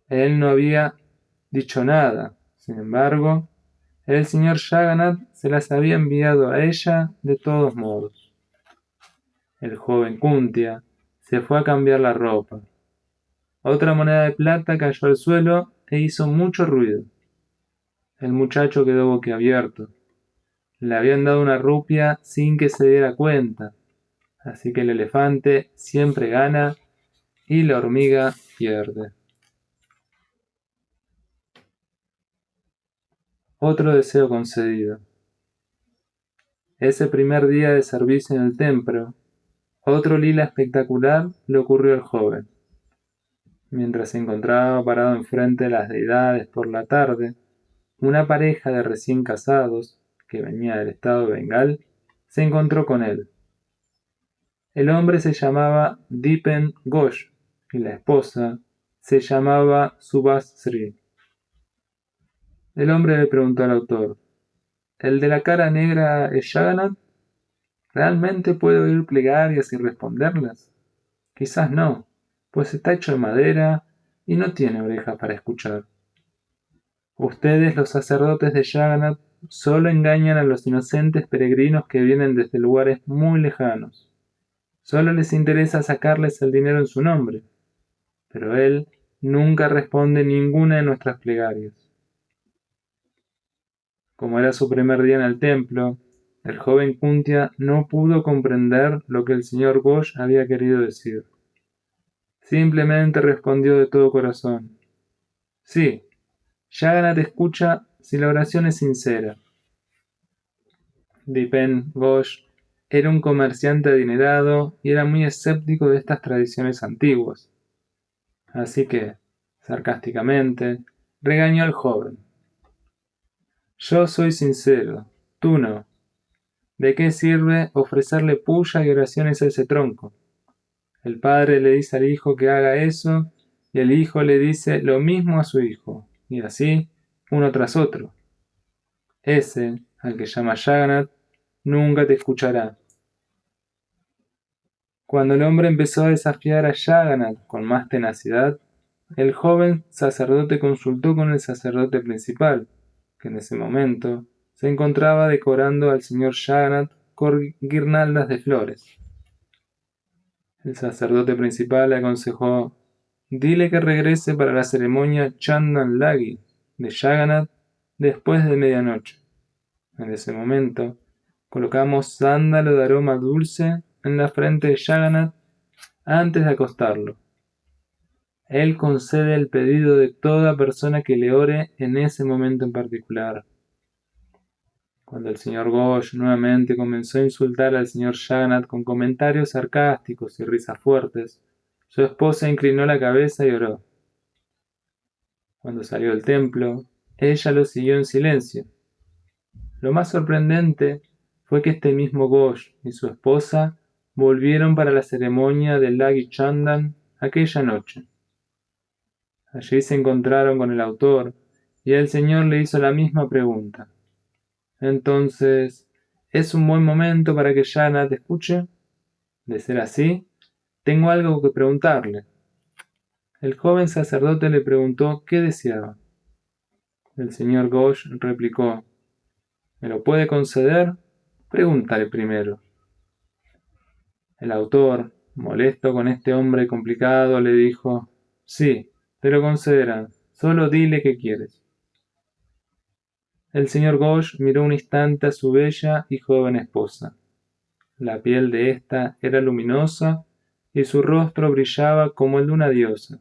Él no había dicho nada. Sin embargo, el señor Jagannath se las había enviado a ella de todos modos. El joven Kuntia se fue a cambiar la ropa. Otra moneda de plata cayó al suelo e hizo mucho ruido. El muchacho quedó boquiabierto. Le habían dado una rupia sin que se diera cuenta, así que el elefante siempre gana y la hormiga pierde. Otro deseo concedido. Ese primer día de servicio en el templo, otro lila espectacular le ocurrió al joven. Mientras se encontraba parado enfrente de las deidades por la tarde, una pareja de recién casados, que venía del estado de Bengal, se encontró con él. El hombre se llamaba Dipen Ghosh y la esposa se llamaba Subhasri. El hombre le preguntó al autor: ¿El de la cara negra es Jagannath? ¿Realmente puede oír plegarias y responderlas? Quizás no, pues está hecho de madera y no tiene orejas para escuchar. Ustedes, los sacerdotes de Jagannath, solo engañan a los inocentes peregrinos que vienen desde lugares muy lejanos. Solo les interesa sacarles el dinero en su nombre, pero él nunca responde ninguna de nuestras plegarias. Como era su primer día en el templo, el joven Kuntia no pudo comprender lo que el señor Ghosh había querido decir. Simplemente respondió de todo corazón: sí, Jagannath escucha si la oración es sincera. Dipen Ghosh era un comerciante adinerado y era muy escéptico de estas tradiciones antiguas. Así que, sarcásticamente, regañó al joven. Yo soy sincero, tú no. ¿De qué sirve ofrecerle puya y oraciones a ese tronco? El padre le dice al hijo que haga eso y el hijo le dice lo mismo a su hijo, y así, uno tras otro. Ese, al que llama Jagannath, nunca te escuchará. Cuando el hombre empezó a desafiar a Jagannath con más tenacidad, el joven sacerdote consultó con el sacerdote principal, que en ese momento se encontraba decorando al señor Jagannath con guirnaldas de flores. El sacerdote principal le aconsejó: dile que regrese para la ceremonia Chandan Lagi de Jagannath después de medianoche. En ese momento, colocamos sándalo de aroma dulce en la frente de Jagannath antes de acostarlo. Él concede el pedido de toda persona que le ore en ese momento en particular. Cuando el señor Ghosh nuevamente comenzó a insultar al señor Jagannath con comentarios sarcásticos y risas fuertes, su esposa inclinó la cabeza y oró. Cuando salió del templo, ella lo siguió en silencio. Lo más sorprendente fue que este mismo Ghosh y su esposa volvieron para la ceremonia del Lagi Chandan aquella noche. Allí se encontraron con el autor y el señor le hizo la misma pregunta. Entonces, ¿es un buen momento para que Jagannath te escuche? De ser así, tengo algo que preguntarle. El joven sacerdote le preguntó qué deseaba. El señor Ghosh replicó: ¿me lo puede conceder? Pregúntale primero. El autor, molesto con este hombre complicado, le dijo: sí, te lo concederán, solo dile qué quieres. El señor Ghosh miró un instante a su bella y joven esposa. La piel de ésta era luminosa y su rostro brillaba como el de una diosa.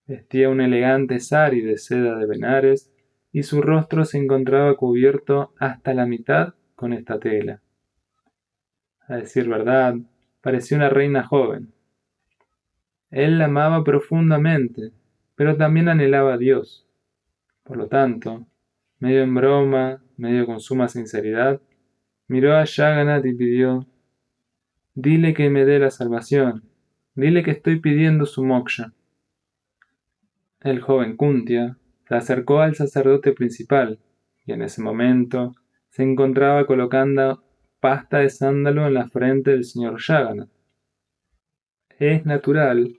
Vestía un elegante sari de seda de Benares y su rostro se encontraba cubierto hasta la mitad con esta tela. A decir verdad, parecía una reina joven. Él la amaba profundamente, pero también anhelaba a Dios. Por lo tanto, medio en broma, medio con suma sinceridad, miró a Jagannath y pidió: dile que me dé la salvación, dile que estoy pidiendo su moksha. El joven Kuntia se acercó al sacerdote principal, y en ese momento se encontraba colocando pasta de sándalo en la frente del señor Jagannath. Es natural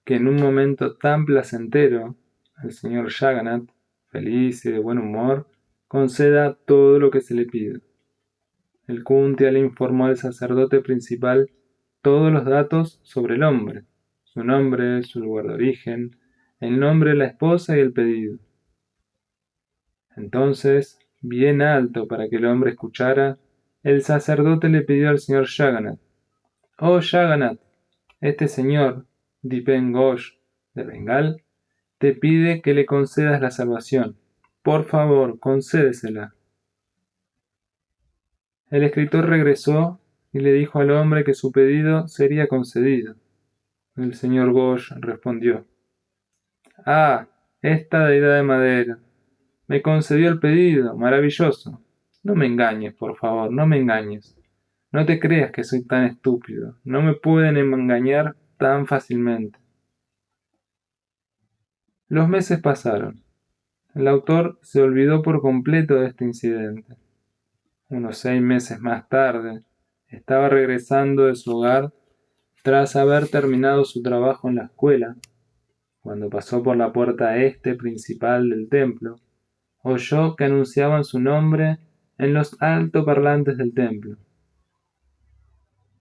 que en un momento tan placentero, el señor Jagannath, feliz y de buen humor, conceda todo lo que se le pide. El Kuntia le informó al sacerdote principal todos los datos sobre el hombre: su nombre, su lugar de origen, el nombre de la esposa y el pedido. Entonces bien alto para que el hombre escuchara, el sacerdote le pidió al señor Jagannath: «Oh Jagannath, este señor, Dipen Ghosh de Bengal, te pide que le concedas la salvación. Por favor, concédesela». El escritor regresó y le dijo al hombre que su pedido sería concedido. El señor Ghosh respondió: «Ah, esta deidad de madera. Me concedió el pedido, maravilloso. No me engañes, por favor, no me engañes. No te creas que soy tan estúpido. No me pueden engañar tan fácilmente». Los meses pasaron. El autor se olvidó por completo de este incidente. Unos 6 meses más tarde, estaba regresando de su hogar tras haber terminado su trabajo en la escuela. Cuando pasó por la puerta este principal del templo, oyó que anunciaban su nombre en los altoparlantes del templo.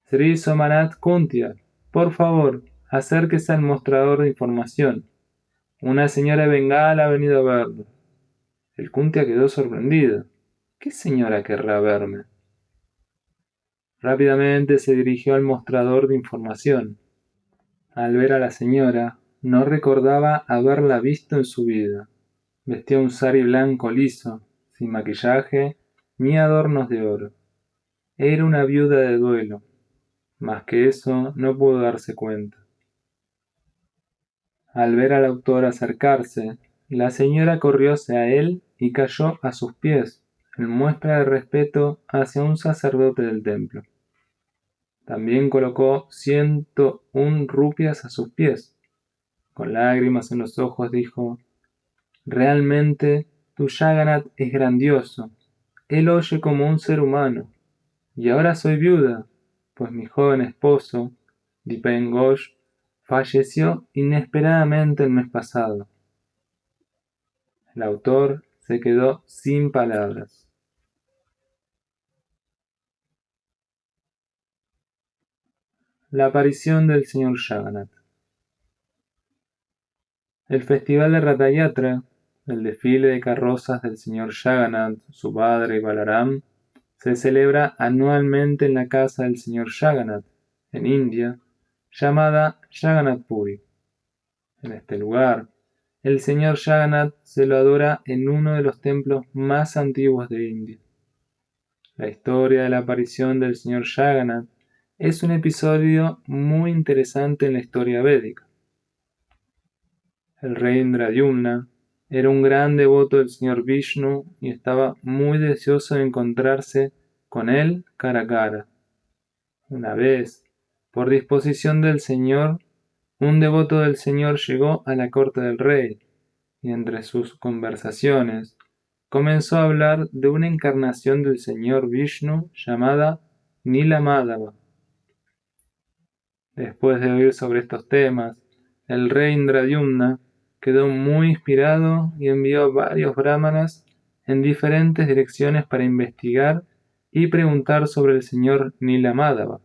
Sri Somanath Kuntia, por favor, acérquese al mostrador de información. Una señora de Bengala ha venido a verlo. El Kuntia quedó sorprendido. ¿Qué señora querrá verme? Rápidamente se dirigió al mostrador de información. Al ver a la señora, no recordaba haberla visto en su vida. Vestía un sari blanco liso, sin maquillaje ni adornos de oro. Era una viuda de duelo. Más que eso, no pudo darse cuenta. Al ver al autor acercarse, la señora corrió hacia él y cayó a sus pies, en muestra de respeto hacia un sacerdote del templo. También colocó 101 rupias a sus pies. Con lágrimas en los ojos dijo: «Realmente, tu Jagannath es grandioso. Él oye como un ser humano. Y ahora soy viuda, pues mi joven esposo, Dipen Ghosh, falleció inesperadamente el mes pasado». El autor se quedó sin palabras. La aparición del señor Jagannath. El festival de Ratha Yatra, el desfile de carrozas del señor Jagannath, su padre y Balaram, se celebra anualmente en la casa del señor Jagannath, en India, llamada Jagannath Puri. En este lugar, el señor Jagannath se lo adora en uno de los templos más antiguos de India. La historia de la aparición del señor Jagannath es un episodio muy interesante en la historia védica. El rey Indradyumna era un gran devoto del señor Vishnu y estaba muy deseoso de encontrarse con él cara a cara. Una vez, por disposición del señor, un devoto del señor llegó a la corte del rey y entre sus conversaciones comenzó a hablar de una encarnación del señor Vishnu llamada Nila Madhava. Después de oír sobre estos temas, el rey Indradyumna quedó muy inspirado y envió varios brahmanas en diferentes direcciones para investigar y preguntar sobre el señor Nila Madhava.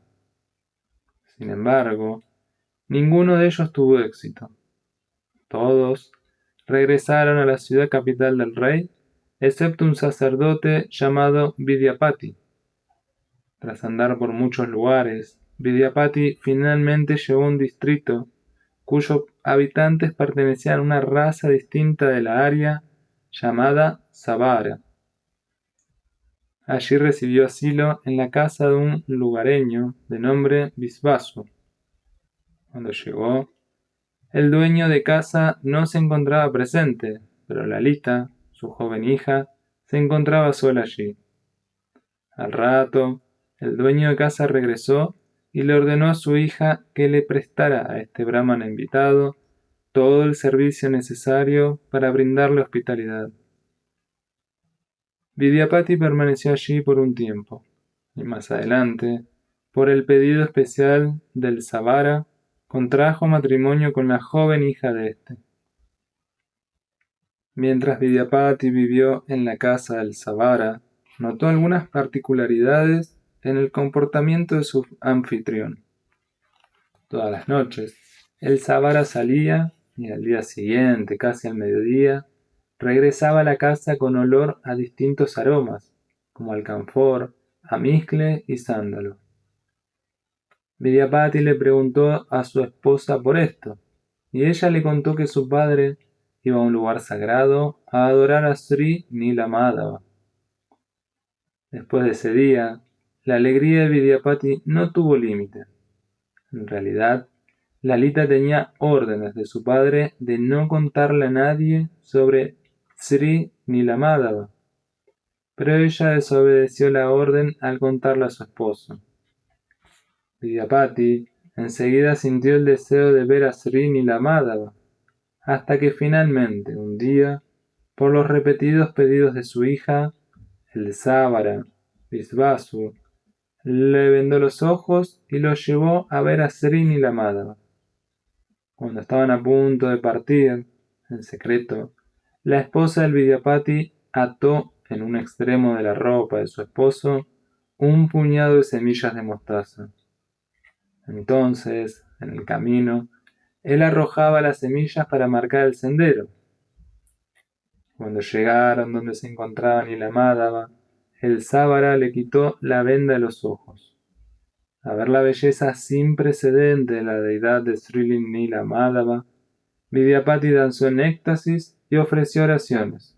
Sin embargo, ninguno de ellos tuvo éxito. Todos regresaron a la ciudad capital del rey, excepto un sacerdote llamado Vidyapati. Tras andar por muchos lugares, Vidyapati finalmente llegó a un distrito cuyos habitantes pertenecían a una raza distinta de la aria llamada Savara. Allí recibió asilo en la casa de un lugareño de nombre Visvasu. Cuando llegó, el dueño de casa no se encontraba presente, pero Lalita, su joven hija, se encontraba sola allí. Al rato, el dueño de casa regresó y le ordenó a su hija que le prestara a este brahmana invitado todo el servicio necesario para brindarle hospitalidad. Vidyapati permaneció allí por un tiempo, y más adelante, por el pedido especial del Savara, contrajo matrimonio con la joven hija de este. Mientras Vidyapati vivió en la casa del Savara, notó algunas particularidades en el comportamiento de su anfitrión. Todas las noches, el Savara salía y al día siguiente, casi al mediodía, regresaba a la casa con olor a distintos aromas, como alcanfor, almizcle y sándalo. Vidyapati le preguntó a su esposa por esto, y ella le contó que su padre iba a un lugar sagrado a adorar a Sri Nilamadava. Después de ese día, la alegría de Vidyapati no tuvo límite. En realidad, Lalita tenía órdenes de su padre de no contarle a nadie sobre Sri Nilamadava, pero ella desobedeció la orden al contarle a su esposo. Vidyapati enseguida sintió el deseo de ver a Sri Nilamadava, hasta que finalmente, un día, por los repetidos pedidos de su hija, el Sábara, Visvasu, le vendó los ojos y lo llevó a ver a Sri Nilamadava. Cuando estaban a punto de partir, en secreto, la esposa del Vidyapati ató en un extremo de la ropa de su esposo un puñado de semillas de mostaza. Entonces, en el camino, él arrojaba las semillas para marcar el sendero. Cuando llegaron donde se encontraba Nilamadava, el Sábara le quitó la venda de los ojos. A ver la belleza sin precedente de la deidad de Sri Nilamadava, Vidyapati danzó en éxtasis y ofreció oraciones.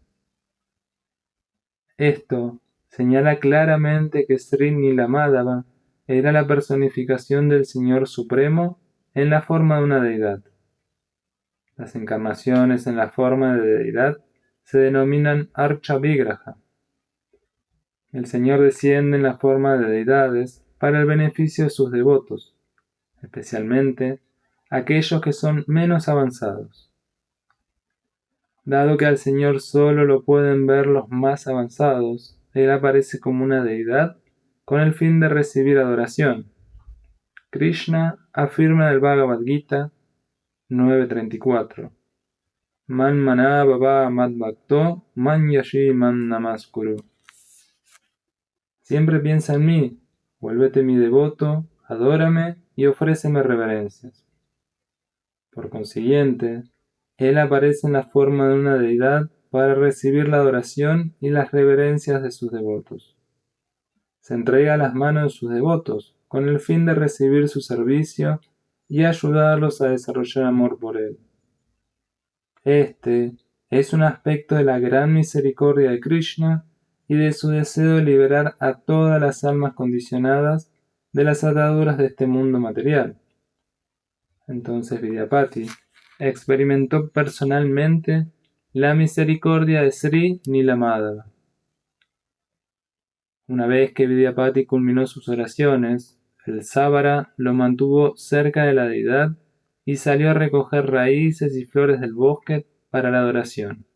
Esto señala claramente que Sri Nilamadava era la personificación del Señor Supremo en la forma de una deidad. Las encarnaciones en la forma de deidad se denominan Archa Vigraha. El Señor desciende en la forma de deidades para el beneficio de sus devotos, especialmente aquellos que son menos avanzados. Dado que al Señor solo lo pueden ver los más avanzados, Él aparece como una deidad con el fin de recibir adoración. Krishna afirma en el Bhagavad Gita 9.34: Man maná baba mad bhakto man yashi man namaskuru. Siempre piensa en mí, vuélvete mi devoto, adórame y ofréceme reverencias. Por consiguiente, Él aparece en la forma de una deidad para recibir la adoración y las reverencias de sus devotos. Se entrega a las manos de sus devotos con el fin de recibir su servicio y ayudarlos a desarrollar amor por Él. Este es un aspecto de la gran misericordia de Krishna y de su deseo de liberar a todas las almas condicionadas de las ataduras de este mundo material. Entonces Vidyapati experimentó personalmente la misericordia de Sri Nilamadava. Una vez que Vidyapati culminó sus oraciones, el Sábara lo mantuvo cerca de la deidad y salió a recoger raíces y flores del bosque para la adoración.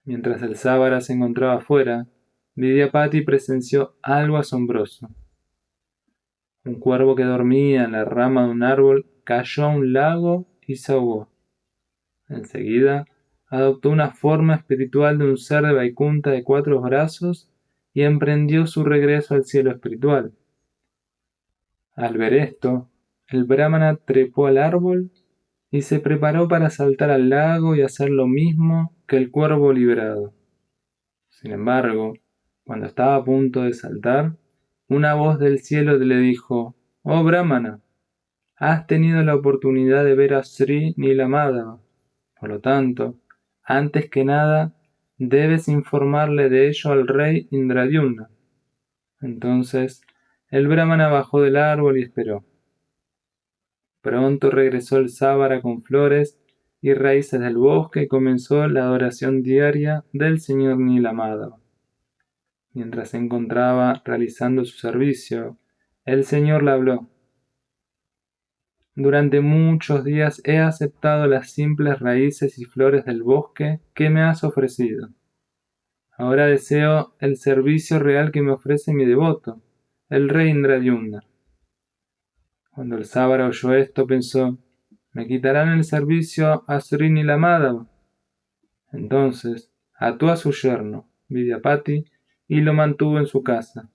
Mientras el Sábara se encontraba afuera, Vidyapati presenció algo asombroso. Un cuervo que dormía en la rama de un árbol cayó a un lago y se ahogó. Enseguida, adoptó una forma espiritual de un ser de Vaikunta de 4 brazos y emprendió su regreso al cielo espiritual. Al ver esto, el Brahmana trepó al árbol y se preparó para saltar al lago y hacer lo mismo que el cuervo liberado. Sin embargo, cuando estaba a punto de saltar, una voz del cielo le dijo: «Oh Brahmana, has tenido la oportunidad de ver a Sri Nilamadava. Por lo tanto, antes que nada, debes informarle de ello al rey Indradyumna». Entonces, el Brahmana bajó del árbol y esperó. Pronto regresó el Sábara con flores y raíces del bosque y comenzó la adoración diaria del señor Nilamadava. Mientras se encontraba realizando su servicio, el Señor le habló: «Durante muchos días he aceptado las simples raíces y flores del bosque que me has ofrecido. Ahora deseo el servicio real que me ofrece mi devoto, el rey Indradyumna». Cuando el Sábara oyó esto, pensó: «¿Me quitarán el servicio a Sri Nilamadava?». Entonces ató a su yerno, Vidyapati, y lo mantuvo en su casa.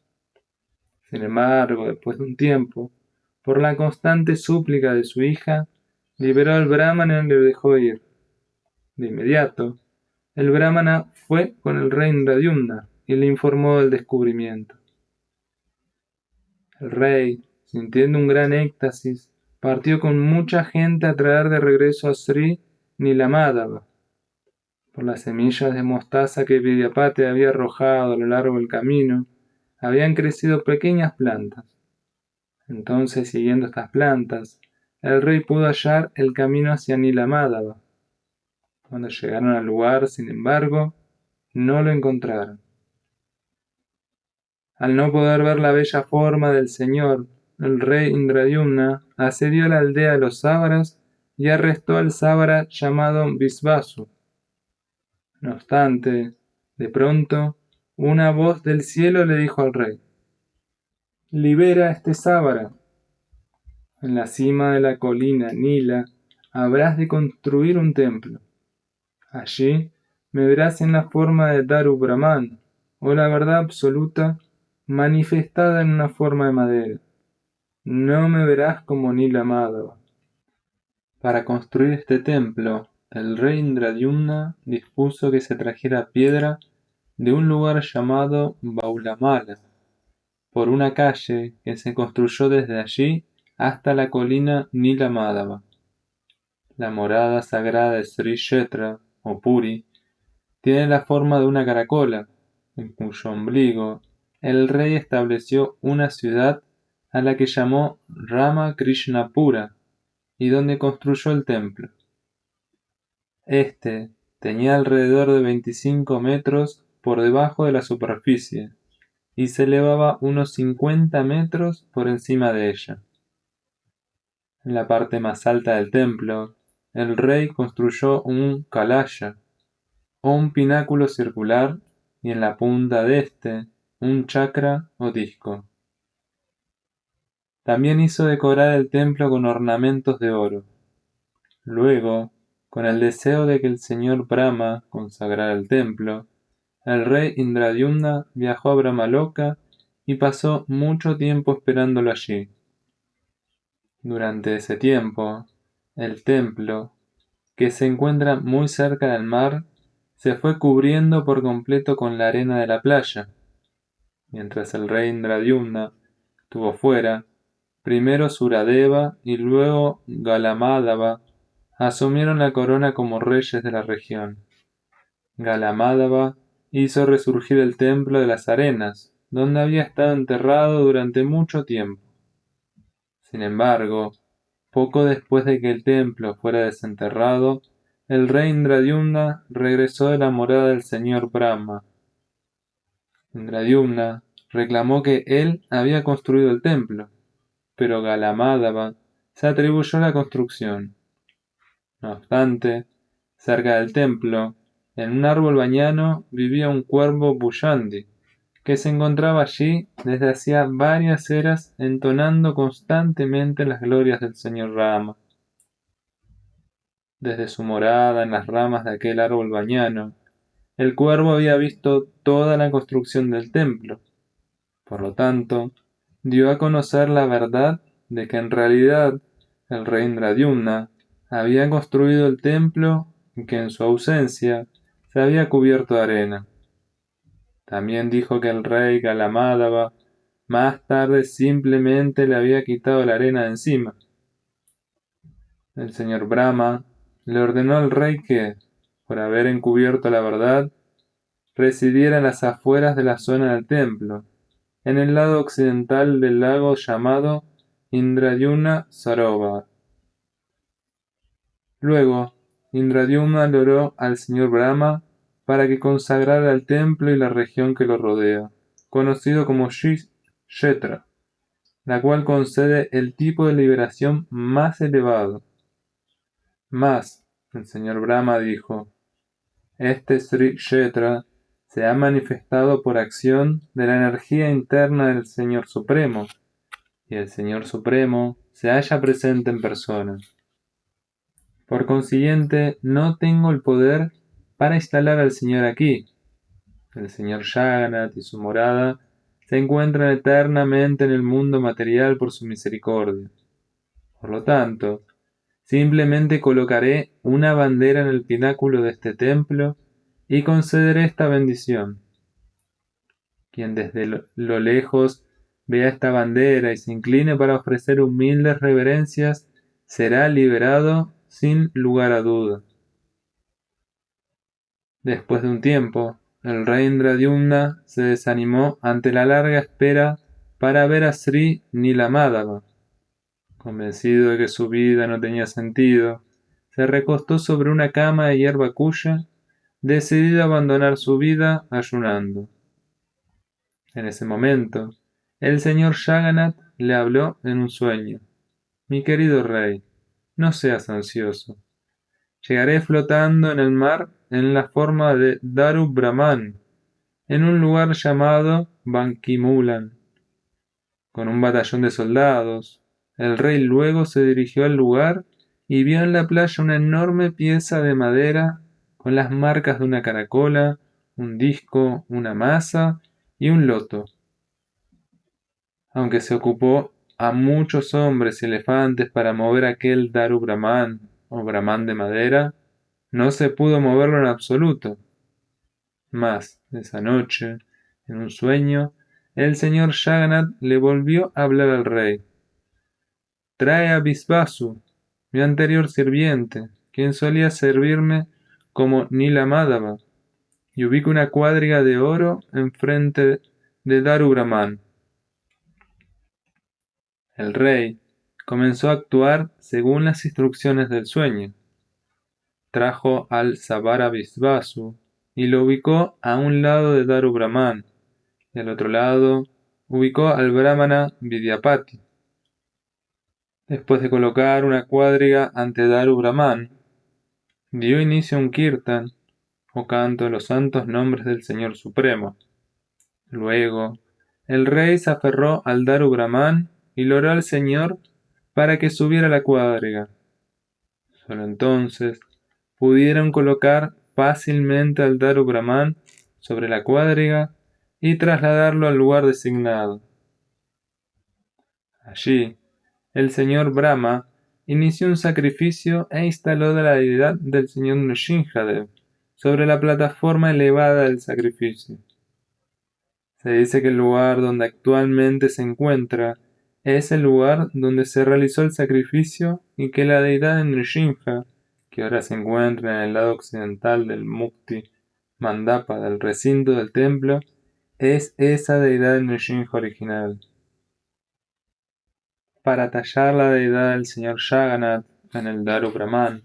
Sin embargo, después de un tiempo, por la constante súplica de su hija, liberó al Brahmana y le dejó ir. De inmediato, el brahmana fue con el rey Indradyumna y le informó del descubrimiento. El rey, sintiendo un gran éxtasis, partió con mucha gente a traer de regreso a Sri Nilamadava. Por las semillas de mostaza que Vidyapati había arrojado a lo largo del camino, habían crecido pequeñas plantas. Entonces, siguiendo estas plantas, el rey pudo hallar el camino hacia Nilamadava. Cuando llegaron al lugar, sin embargo, no lo encontraron. Al no poder ver la bella forma del señor, el rey Indradyumna asedió la aldea de los sábaras y arrestó al sábara llamado Visvasu. No obstante, de pronto, una voz del cielo le dijo al rey: «Libera a este sábara. En la cima de la colina Nila habrás de construir un templo. Allí me verás en la forma de Daru Brahman, o la verdad absoluta, manifestada en una forma de madera. No me verás como Nila Madhava». Para construir este templo, el rey Indradyumna dispuso que se trajera piedra de un lugar llamado Baulamala, por una calle que se construyó desde allí hasta la colina Nila Madhava. La morada sagrada de Sri Kshetra, o Puri, tiene la forma de una caracola, en cuyo ombligo el rey estableció una ciudad a la que llamó Rama Krishnapura y donde construyó el templo. Este tenía alrededor de 25 metros por debajo de la superficie y se elevaba unos 50 metros por encima de ella. En la parte más alta del templo, el rey construyó un kalaya, o un pináculo circular, y en la punta de este, un chakra o disco. También hizo decorar el templo con ornamentos de oro. Luego, con el deseo de que el señor Brahma consagrara el templo, el rey Indradyumna viajó a Brahmaloka y pasó mucho tiempo esperándolo allí. Durante ese tiempo, el templo, que se encuentra muy cerca del mar, se fue cubriendo por completo con la arena de la playa. Mientras el rey Indradyumna estuvo fuera, primero Suradeva y luego Galamadava asumieron la corona como reyes de la región. Galamadava hizo resurgir el templo de las arenas, donde había estado enterrado durante mucho tiempo. Sin embargo, poco después de que el templo fuera desenterrado, el rey Indradyumna regresó de la morada del señor Brahma. Indradyumna reclamó que él había construido el templo, pero Galamadava se atribuyó la construcción. No obstante, cerca del templo, en un árbol bañano, vivía un cuervo Buyandi, que se encontraba allí desde hacía varias eras entonando constantemente las glorias del señor Rama. Desde su morada en las ramas de aquel árbol bañano, el cuervo había visto toda la construcción del templo. Por lo tanto, dio a conocer la verdad de que en realidad el rey Indradyumna había construido el templo y que en su ausencia se había cubierto de arena. También dijo que el rey Galamadava más tarde simplemente le había quitado la arena de encima. El señor Brahma le ordenó al rey que, por haber encubierto la verdad, residiera en las afueras de la zona del templo, en el lado occidental del lago llamado Indradyumna Sarovar. Luego, Indradyumna le oró al señor Brahma para que consagrara el templo y la región que lo rodea, conocido como Kshetra, la cual concede el tipo de liberación más elevado. Mas, el señor Brahma dijo: este Sri Kshetra se ha manifestado por acción de la energía interna del Señor Supremo, y el Señor Supremo se halla presente en persona. Por consiguiente, no tengo el poder para instalar al Señor aquí. El Señor Jagannath y su morada se encuentran eternamente en el mundo material por su misericordia. Por lo tanto, simplemente colocaré una bandera en el pináculo de este templo y concederé esta bendición. Quien desde lo lejos vea esta bandera y se incline para ofrecer humildes reverencias, será liberado sin lugar a duda. Después de un tiempo, el rey Indradyumna se desanimó ante la larga espera para ver a Sri Nilamadava. Convencido de que su vida no tenía sentido, se recostó sobre una cama de hierba cuya, decidido a abandonar su vida ayunando. En ese momento, el señor Jagannath le habló en un sueño. Mi querido rey, no seas ansioso. Llegaré flotando en el mar en la forma de Daru Brahman, en un lugar llamado Bankimulan, con un batallón de soldados. El rey luego se dirigió al lugar y vio en la playa una enorme pieza de madera con las marcas de una caracola, un disco, una masa y un loto. Aunque se ocupó a muchos hombres y elefantes para mover aquel Daru Brahman o Brahman de madera, no se pudo moverlo en absoluto. Mas, esa noche, en un sueño, el señor Jagannath le volvió a hablar al rey. Trae a Visvasu, mi anterior sirviente, quien solía servirme como Nila Madhava, y ubica una cuadriga de oro enfrente de Daru Brahman. El rey comenzó a actuar según las instrucciones del sueño. Trajo al Sabara Visvasu y lo ubicó a un lado de Daru Brahman, y al otro lado ubicó al Brahmana Vidyapati. Después de colocar una cuadriga ante Daru Brahman, dio inicio a un kirtan, o canto de los santos nombres del Señor Supremo. Luego, el rey se aferró al Daru Brahman y lo oró al Señor para que subiera la cuadriga. Solo entonces pudieron colocar fácilmente al Daru Brahman sobre la cuadriga y trasladarlo al lugar designado. Allí, el señor Brahma inició un sacrificio e instaló la deidad del señor Nrsimhadev sobre la plataforma elevada del sacrificio. Se dice que el lugar donde actualmente se encuentra es el lugar donde se realizó el sacrificio y que la deidad de Nrsimha, que ahora se encuentra en el lado occidental del Mukti Mandapa del recinto del templo, es esa deidad de Nrsimha original. Para tallar la deidad del señor Jagannath en el Daru Brahman,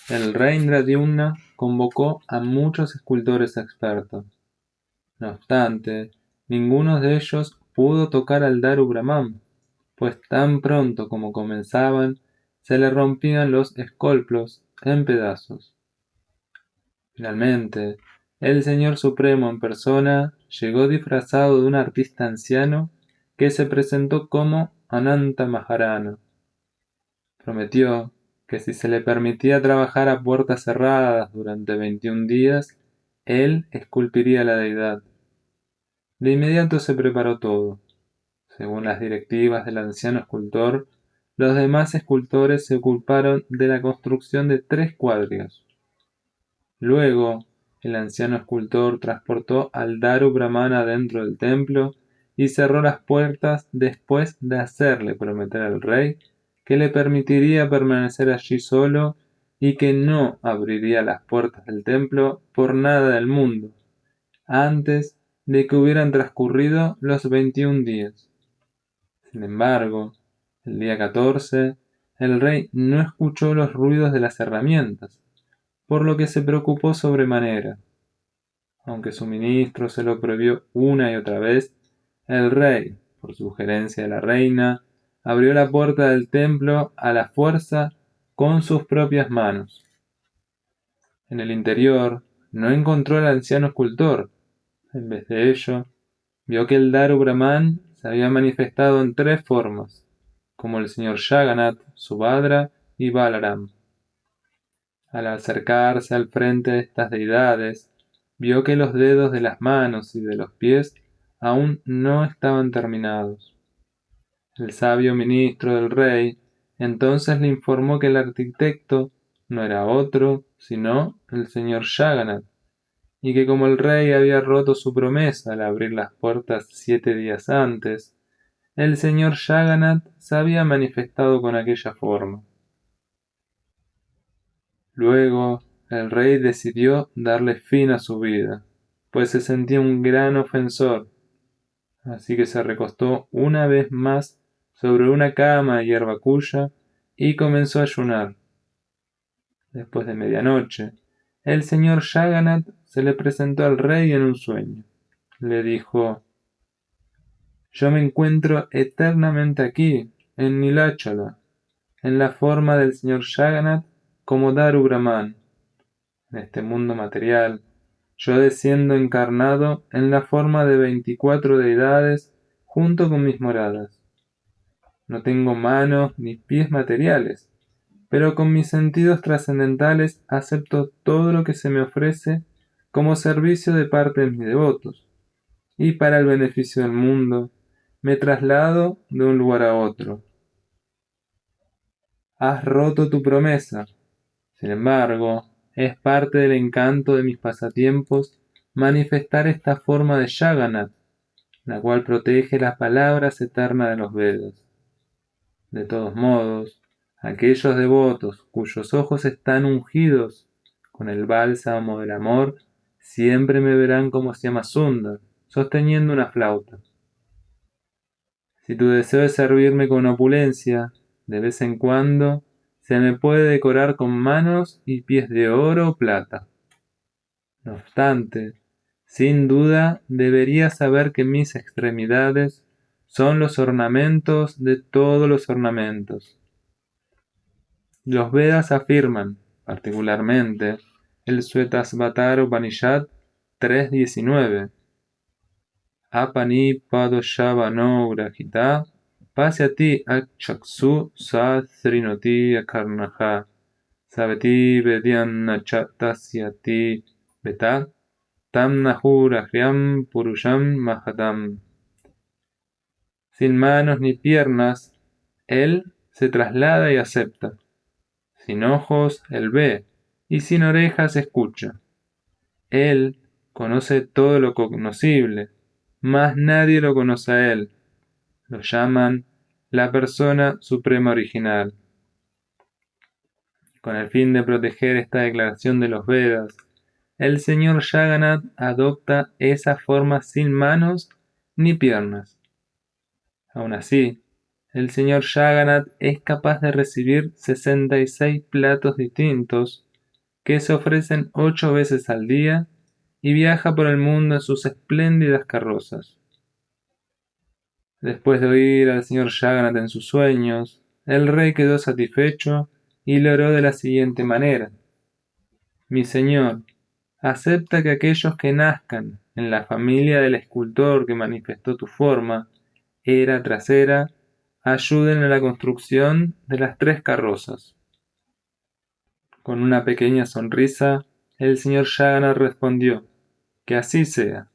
el rey Indradyumna convocó a muchos escultores expertos. No obstante, ninguno de ellos pudo tocar al Daru Brahman, pues tan pronto como comenzaban, se le rompían los escolplos en pedazos. Finalmente, el Señor Supremo en persona llegó disfrazado de un artista anciano que se presentó como Ananta Maharana. Prometió que si se le permitía trabajar a puertas cerradas durante 21 días, él esculpiría la deidad. De inmediato se preparó todo. Según las directivas del anciano escultor, los demás escultores se ocuparon de la construcción de 3 cuadrigas. Luego, el anciano escultor transportó al Daru Brahmana dentro del templo y cerró las puertas después de hacerle prometer al rey que le permitiría permanecer allí solo y que no abriría las puertas del templo por nada del mundo, antes de que hubieran transcurrido los 21 días. Sin embargo, el día 14, el rey no escuchó los ruidos de las herramientas, por lo que se preocupó sobremanera. Aunque su ministro se lo prohibió una y otra vez, el rey, por sugerencia de la reina, abrió la puerta del templo a la fuerza con sus propias manos. En el interior no encontró al anciano escultor. En vez de ello, vio que el Daru Brahman se había manifestado en 3 formas, como el señor Jagannath, Subhadra y Balaram. Al acercarse al frente de estas deidades, vio que los dedos de las manos y de los pies aún no estaban terminados. El sabio ministro del rey entonces le informó que el arquitecto no era otro sino el señor Jagannath, y que como el rey había roto su promesa al abrir las puertas 7 días antes, el señor Jagannath se había manifestado con aquella forma. Luego, el rey decidió darle fin a su vida, pues se sentía un gran ofensor, así que se recostó una vez más sobre una cama de hierba cuya y comenzó a ayunar. Después de medianoche, el señor Jagannath se le presentó al rey en un sueño. Le dijo: «Yo me encuentro eternamente aquí, en Nilachala, en la forma del señor Jagannath como Daru Brahman. En este mundo material, yo desciendo encarnado en la forma de 24 deidades junto con mis moradas. No tengo manos ni pies materiales, pero con mis sentidos trascendentales acepto todo lo que se me ofrece como servicio de parte de mis devotos, y para el beneficio del mundo me traslado de un lugar a otro. Has roto tu promesa. Sin embargo, es parte del encanto de mis pasatiempos manifestar esta forma de Jagannath, la cual protege las palabras eternas de los Vedas. De todos modos, aquellos devotos cuyos ojos están ungidos con el bálsamo del amor siempre me verán como se llama Sundar, sosteniendo una flauta. Si tu deseo es servirme con opulencia, de vez en cuando se me puede decorar con manos y pies de oro o plata. No obstante, sin duda deberías saber que mis extremidades son los ornamentos de todos los ornamentos. Los Vedas afirman, particularmente, el Svetasvatara Upanishad 3.19: Apani Padoshavano Grahita Pasyati Akshaksu Sastrinoti Akarnaha Savati Vedyanna Tasyati Veta Tam Nahurahyam Purusham Mahatam. Sin manos ni piernas, él se traslada y acepta. Sin ojos, él ve, y sin orejas escucha. Él conoce todo lo cognoscible, mas nadie lo conoce a él. Lo llaman la persona suprema original. Con el fin de proteger esta declaración de los Vedas, el señor Jagannath adopta esa forma sin manos ni piernas. Aun así, el señor Jagannath es capaz de recibir 66 platos distintos que se ofrecen 8 veces al día y viaja por el mundo en sus espléndidas carrozas. Después de oír al señor Jagannath en sus sueños, el rey quedó satisfecho y le oró de la siguiente manera: «Mi señor, acepta que aquellos que nazcan en la familia del escultor que manifestó tu forma, era tras era, ayuden en la construcción de las 3 carrozas». Con una pequeña sonrisa, el señor Jagannath respondió: «Que así sea»,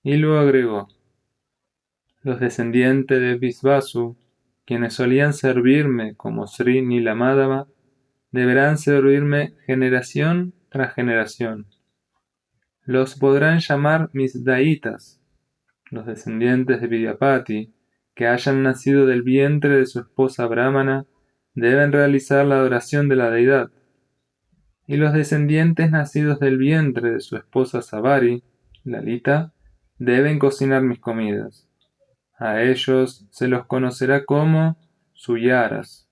y luego agregó: «Los descendientes de Visvasu, quienes solían servirme como Sri Nilamadava, deberán servirme generación tras generación. Los podrán llamar mis Daitas, los descendientes de Vidyapati, que hayan nacido del vientre de su esposa Brahmana, deben realizar la adoración de la deidad, y los descendientes nacidos del vientre de su esposa Savari, Lalita, deben cocinar mis comidas. A ellos se los conocerá como Suyaras».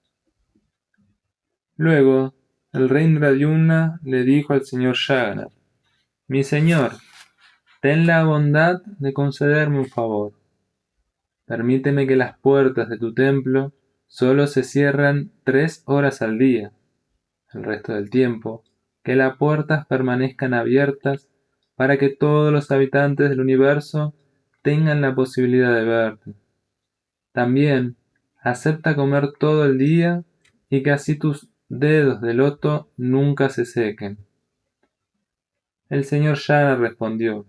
Luego, el rey Indradyumna le dijo al señor Jagannath: «Mi señor, ten la bondad de concederme un favor. Permíteme que las puertas de tu templo solo se cierren 3 horas al día. El resto del tiempo, que las puertas permanezcan abiertas para que todos los habitantes del universo tengan la posibilidad de verte. También acepta comer todo el día y que así tus dedos de loto nunca se sequen». El señor Jagannath respondió: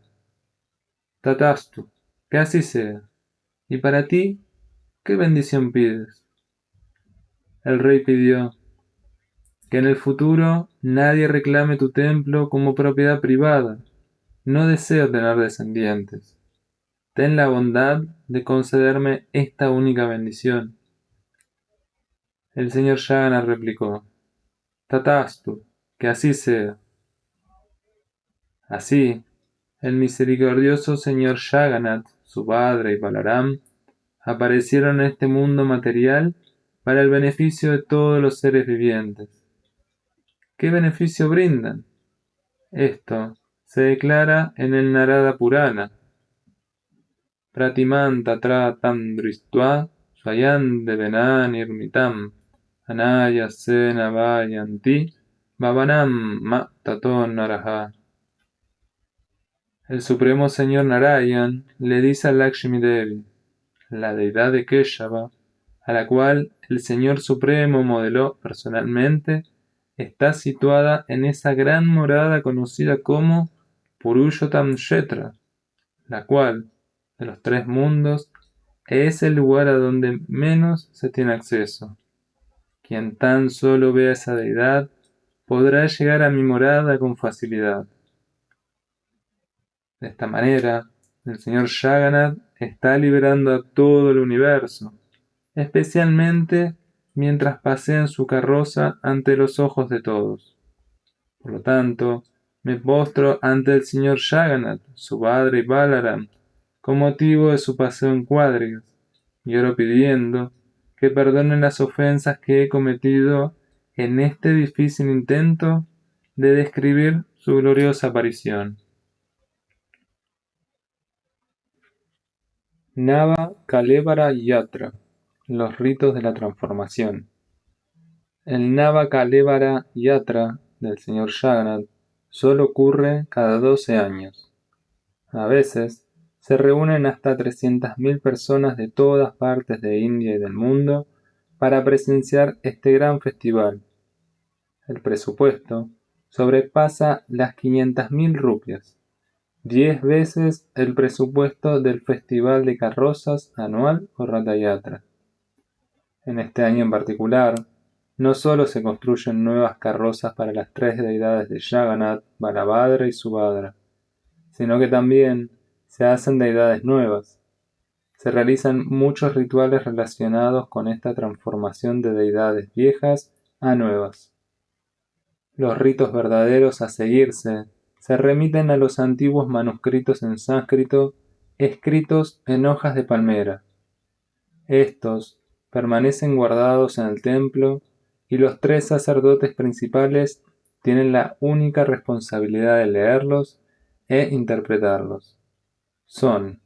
«Tatastu, que así sea. ¿Y para ti, qué bendición pides?». El rey pidió: «Que en el futuro nadie reclame tu templo como propiedad privada, no deseo tener descendientes. Ten la bondad de concederme esta única bendición. El señor Jagannath replicó: Tatastu, que así sea. Así, el misericordioso señor Jagannath, Subhadra y Balaram aparecieron en este mundo material para el beneficio de todos los seres vivientes. ¿Qué beneficio brindan? Esto se declara en el Narada Purana. Pratimam tatra tam dristva swayam devenanirmitam anaya sena vayanti bhavanam ma tato naraha. El supremo señor Narayan le dice a Lakshmi Devi, la deidad de Keshava, a la cual el Señor Supremo modeló personalmente, está situada en esa gran morada conocida como Purushottam Kshetra, la cual, de los tres mundos, es el lugar a donde menos se tiene acceso. Quien tan solo vea esa deidad podrá llegar a mi morada con facilidad. De esta manera, el señor Jagannath está liberando a todo el universo, especialmente mientras pasea en su carroza ante los ojos de todos. Por lo tanto, me postro ante el señor Jagannath, Subhadra y Balaram, con motivo de su paseo en cuadrigas, y oro pidiendo que perdonen las ofensas que he cometido en este difícil intento de describir su gloriosa aparición. Nava Kalevara Yatra, los ritos de la transformación. El Nava Kalevara Yatra del señor Jagannath solo ocurre cada 12 años. A veces se reúnen hasta 300.000 personas de todas partes de India y del mundo para presenciar este gran festival. El presupuesto sobrepasa las 500.000 rupias, 10 veces el presupuesto del Festival de Carrozas anual o Ratha Yatra. En este año en particular, no solo se construyen nuevas carrozas para las tres deidades de Jagannath, Balabhadra y Subhadra, sino que también se hacen deidades nuevas. Se realizan muchos rituales relacionados con esta transformación de deidades viejas a nuevas. Los ritos verdaderos a seguirse se remiten a los antiguos manuscritos en sánscrito escritos en hojas de palmera. Estos permanecen guardados en el templo y los tres sacerdotes principales tienen la única responsabilidad de leerlos e interpretarlos. Son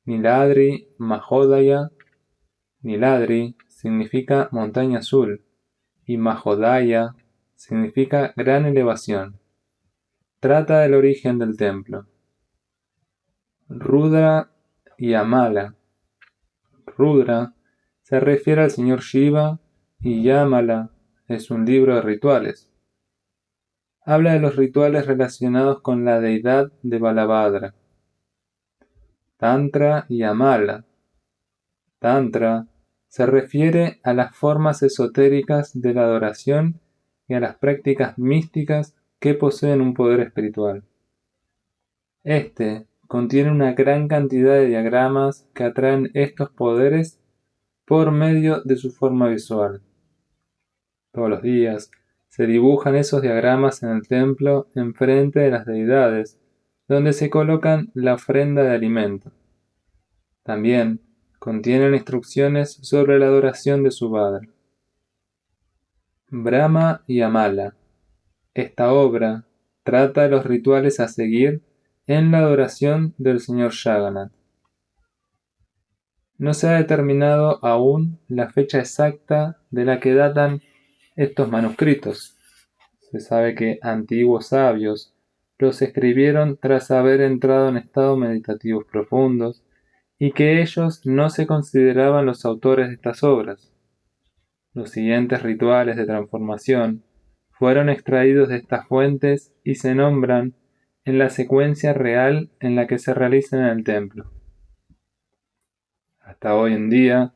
Niladri Mahodaya. Niladri significa montaña azul y Mahodaya significa gran elevación. Trata del origen del templo. Rudra y Amala. Rudra se refiere al señor Shiva y Yamala es un libro de rituales. Habla de los rituales relacionados con la deidad de Balabhadra. Tantra y Amala. Tantra se refiere a las formas esotéricas de la adoración y a las prácticas místicas que poseen un poder espiritual. Este contiene una gran cantidad de diagramas que atraen estos poderes por medio de su forma visual. Todos los días se dibujan esos diagramas en el templo enfrente de las deidades, donde se colocan la ofrenda de alimento. También contienen instrucciones sobre la adoración de Subhadra. Brahma y Amala. Esta obra trata de los rituales a seguir en la adoración del señor Jagannath. No se ha determinado aún la fecha exacta de la que datan estos manuscritos. Se sabe que antiguos sabios los escribieron tras haber entrado en estados meditativos profundos y que ellos no se consideraban los autores de estas obras. Los siguientes rituales de transformación fueron extraídos de estas fuentes y se nombran en la secuencia real en la que se realizan en el templo. Hasta hoy en día,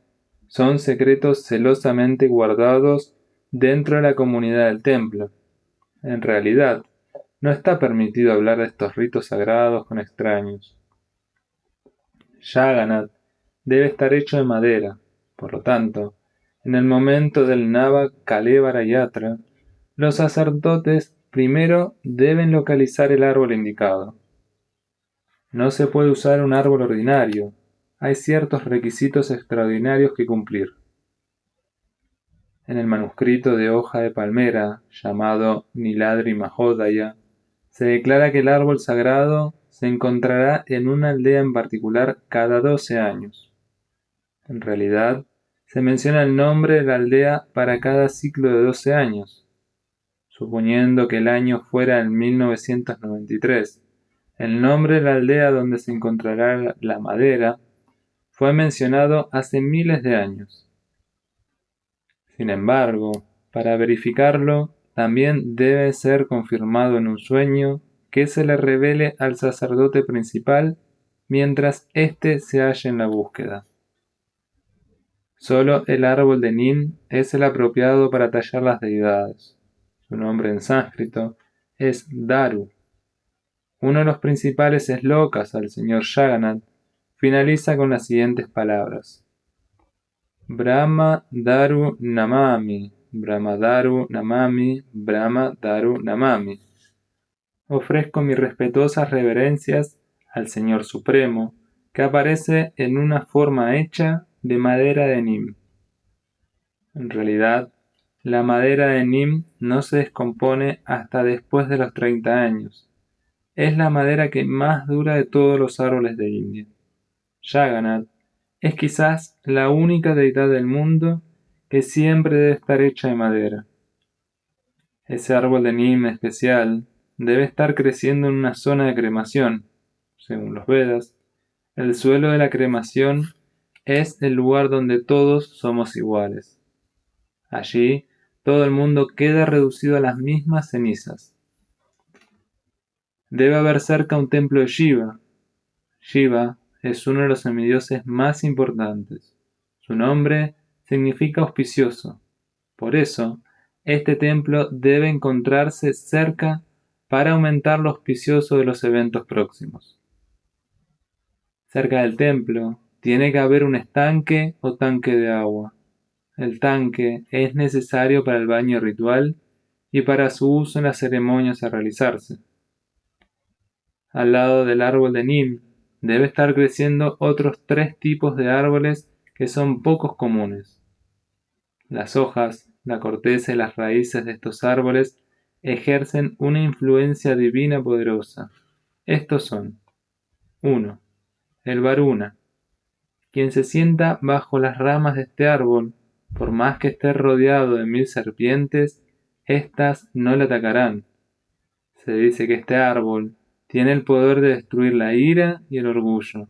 son secretos celosamente guardados dentro de la comunidad del templo. En realidad, No está permitido hablar de estos ritos sagrados con extraños. Jagannath debe estar hecho de madera. Por lo tanto, en el momento del Nava Kalevara Yatra, los sacerdotes primero deben localizar el árbol indicado. No se puede usar un árbol ordinario. Hay ciertos requisitos extraordinarios que cumplir. En el manuscrito de hoja de palmera, llamado Niladri Mahodaya, se declara que el árbol sagrado se encontrará en una aldea en particular cada 12 años. En realidad, se menciona el nombre de la aldea para cada ciclo de 12 años. Suponiendo que el año fuera el 1993, el nombre de la aldea donde se encontrará la madera fue mencionado hace miles de años. Sin embargo, para verificarlo, también debe ser confirmado en un sueño que se le revele al sacerdote principal mientras éste se halla en la búsqueda. Solo el árbol de Nim es el apropiado para tallar las deidades. Su nombre en sánscrito es Daru. Uno de los principales eslokas al señor Jagannath finaliza con las siguientes palabras: Brahma Daru Namami, Brahma Daru Namami, Brahma Daru Namami. Ofrezco mis respetuosas reverencias al Señor Supremo, que aparece en una forma hecha de madera de Nim. En realidad, la madera de Nim no se descompone hasta después de los 30 años. Es la madera que más dura de todos los árboles de India. Jagannath es quizás la única deidad del mundo que siempre debe estar hecha de madera. Ese árbol de Nim especial debe estar creciendo en una zona de cremación. Según los Vedas, el suelo de la cremación es el lugar donde todos somos iguales. Allí, todo el mundo queda reducido a las mismas cenizas. Debe haber cerca un templo de Shiva. Shiva es uno de los semidioses más importantes. Su nombre significa auspicioso. Por eso, este templo debe encontrarse cerca para aumentar lo auspicioso de los eventos próximos. Cerca del templo tiene que haber un estanque o tanque de agua. El tanque es necesario para el baño ritual y para su uso en las ceremonias a realizarse. Al lado del árbol de Nim debe estar creciendo otros 3 tipos de árboles que son pocos comunes. Las hojas, la corteza y las raíces de estos árboles ejercen una influencia divina poderosa. Estos son: 1. El varuna. Quien se sienta bajo las ramas de este árbol, por más que esté rodeado de 1000 serpientes, éstas no le atacarán. Se dice que este árbol tiene el poder de destruir la ira y el orgullo.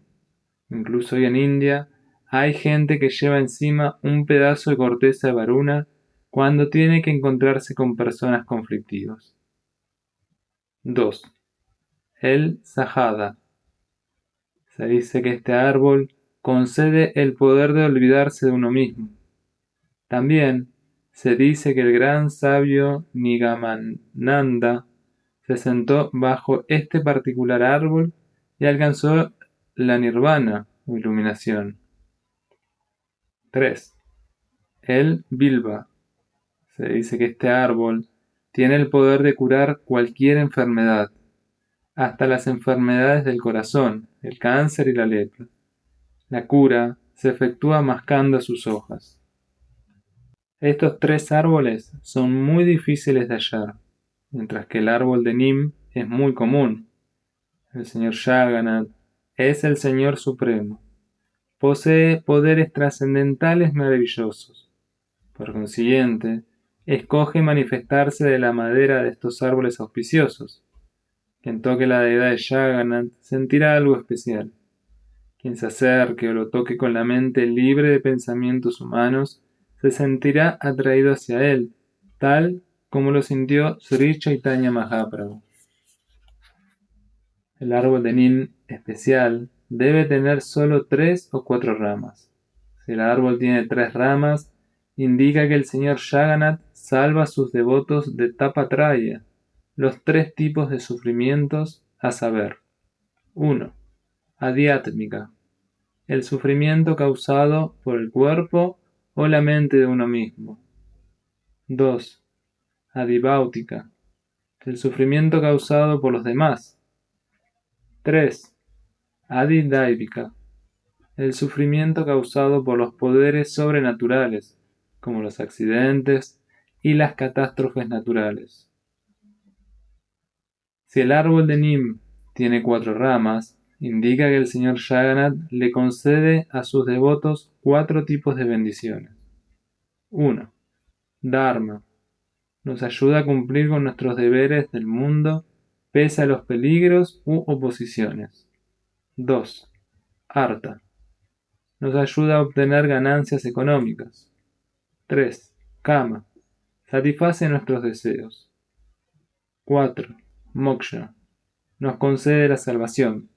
Incluso hoy en India hay gente que lleva encima un pedazo de corteza de varuna cuando tiene que encontrarse con personas conflictivas. 2. El Sajada. Se dice que este árbol concede el poder de olvidarse de uno mismo. También se dice que el gran sabio Nigamananda se sentó bajo este particular árbol y alcanzó la nirvana o iluminación. 3. El Bilba. Se dice que este árbol tiene el poder de curar cualquier enfermedad, hasta las enfermedades del corazón, el cáncer y la lepra. La cura se efectúa mascando sus hojas. Estos 3 árboles son muy difíciles de hallar, mientras que el árbol de Nim es muy común. El señor Jagannath es el Señor Supremo. Posee poderes trascendentales maravillosos. Por consiguiente, escoge manifestarse de la madera de estos árboles auspiciosos. Quien toque la deidad de Jagannath sentirá algo especial. Quien se acerque o lo toque con la mente libre de pensamientos humanos se sentirá atraído hacia él, tal como lo sintió Sri Chaitanya Mahaprabhu. El árbol de Nim especial debe tener solo 3 o 4 ramas. Si el árbol tiene 3 ramas, indica que el señor Jagannath salva a sus devotos de Tapatraya, los 3 tipos de sufrimientos, a saber: 1. Adiátmica, el sufrimiento causado por el cuerpo o la mente de uno mismo. 2. Adibáutica, el sufrimiento causado por los demás. 3. Adidáica, el sufrimiento causado por los poderes sobrenaturales, como los accidentes y las catástrofes naturales. Si el árbol de Nim tiene 4 ramas, indica que el señor Jagannath le concede a sus devotos 4 tipos de bendiciones. 1. Dharma, nos ayuda a cumplir con nuestros deberes del mundo pese a los peligros u oposiciones. 2. Artha, nos ayuda a obtener ganancias económicas. 3. Kama, satisface nuestros deseos. 4. Moksha, nos concede la salvación.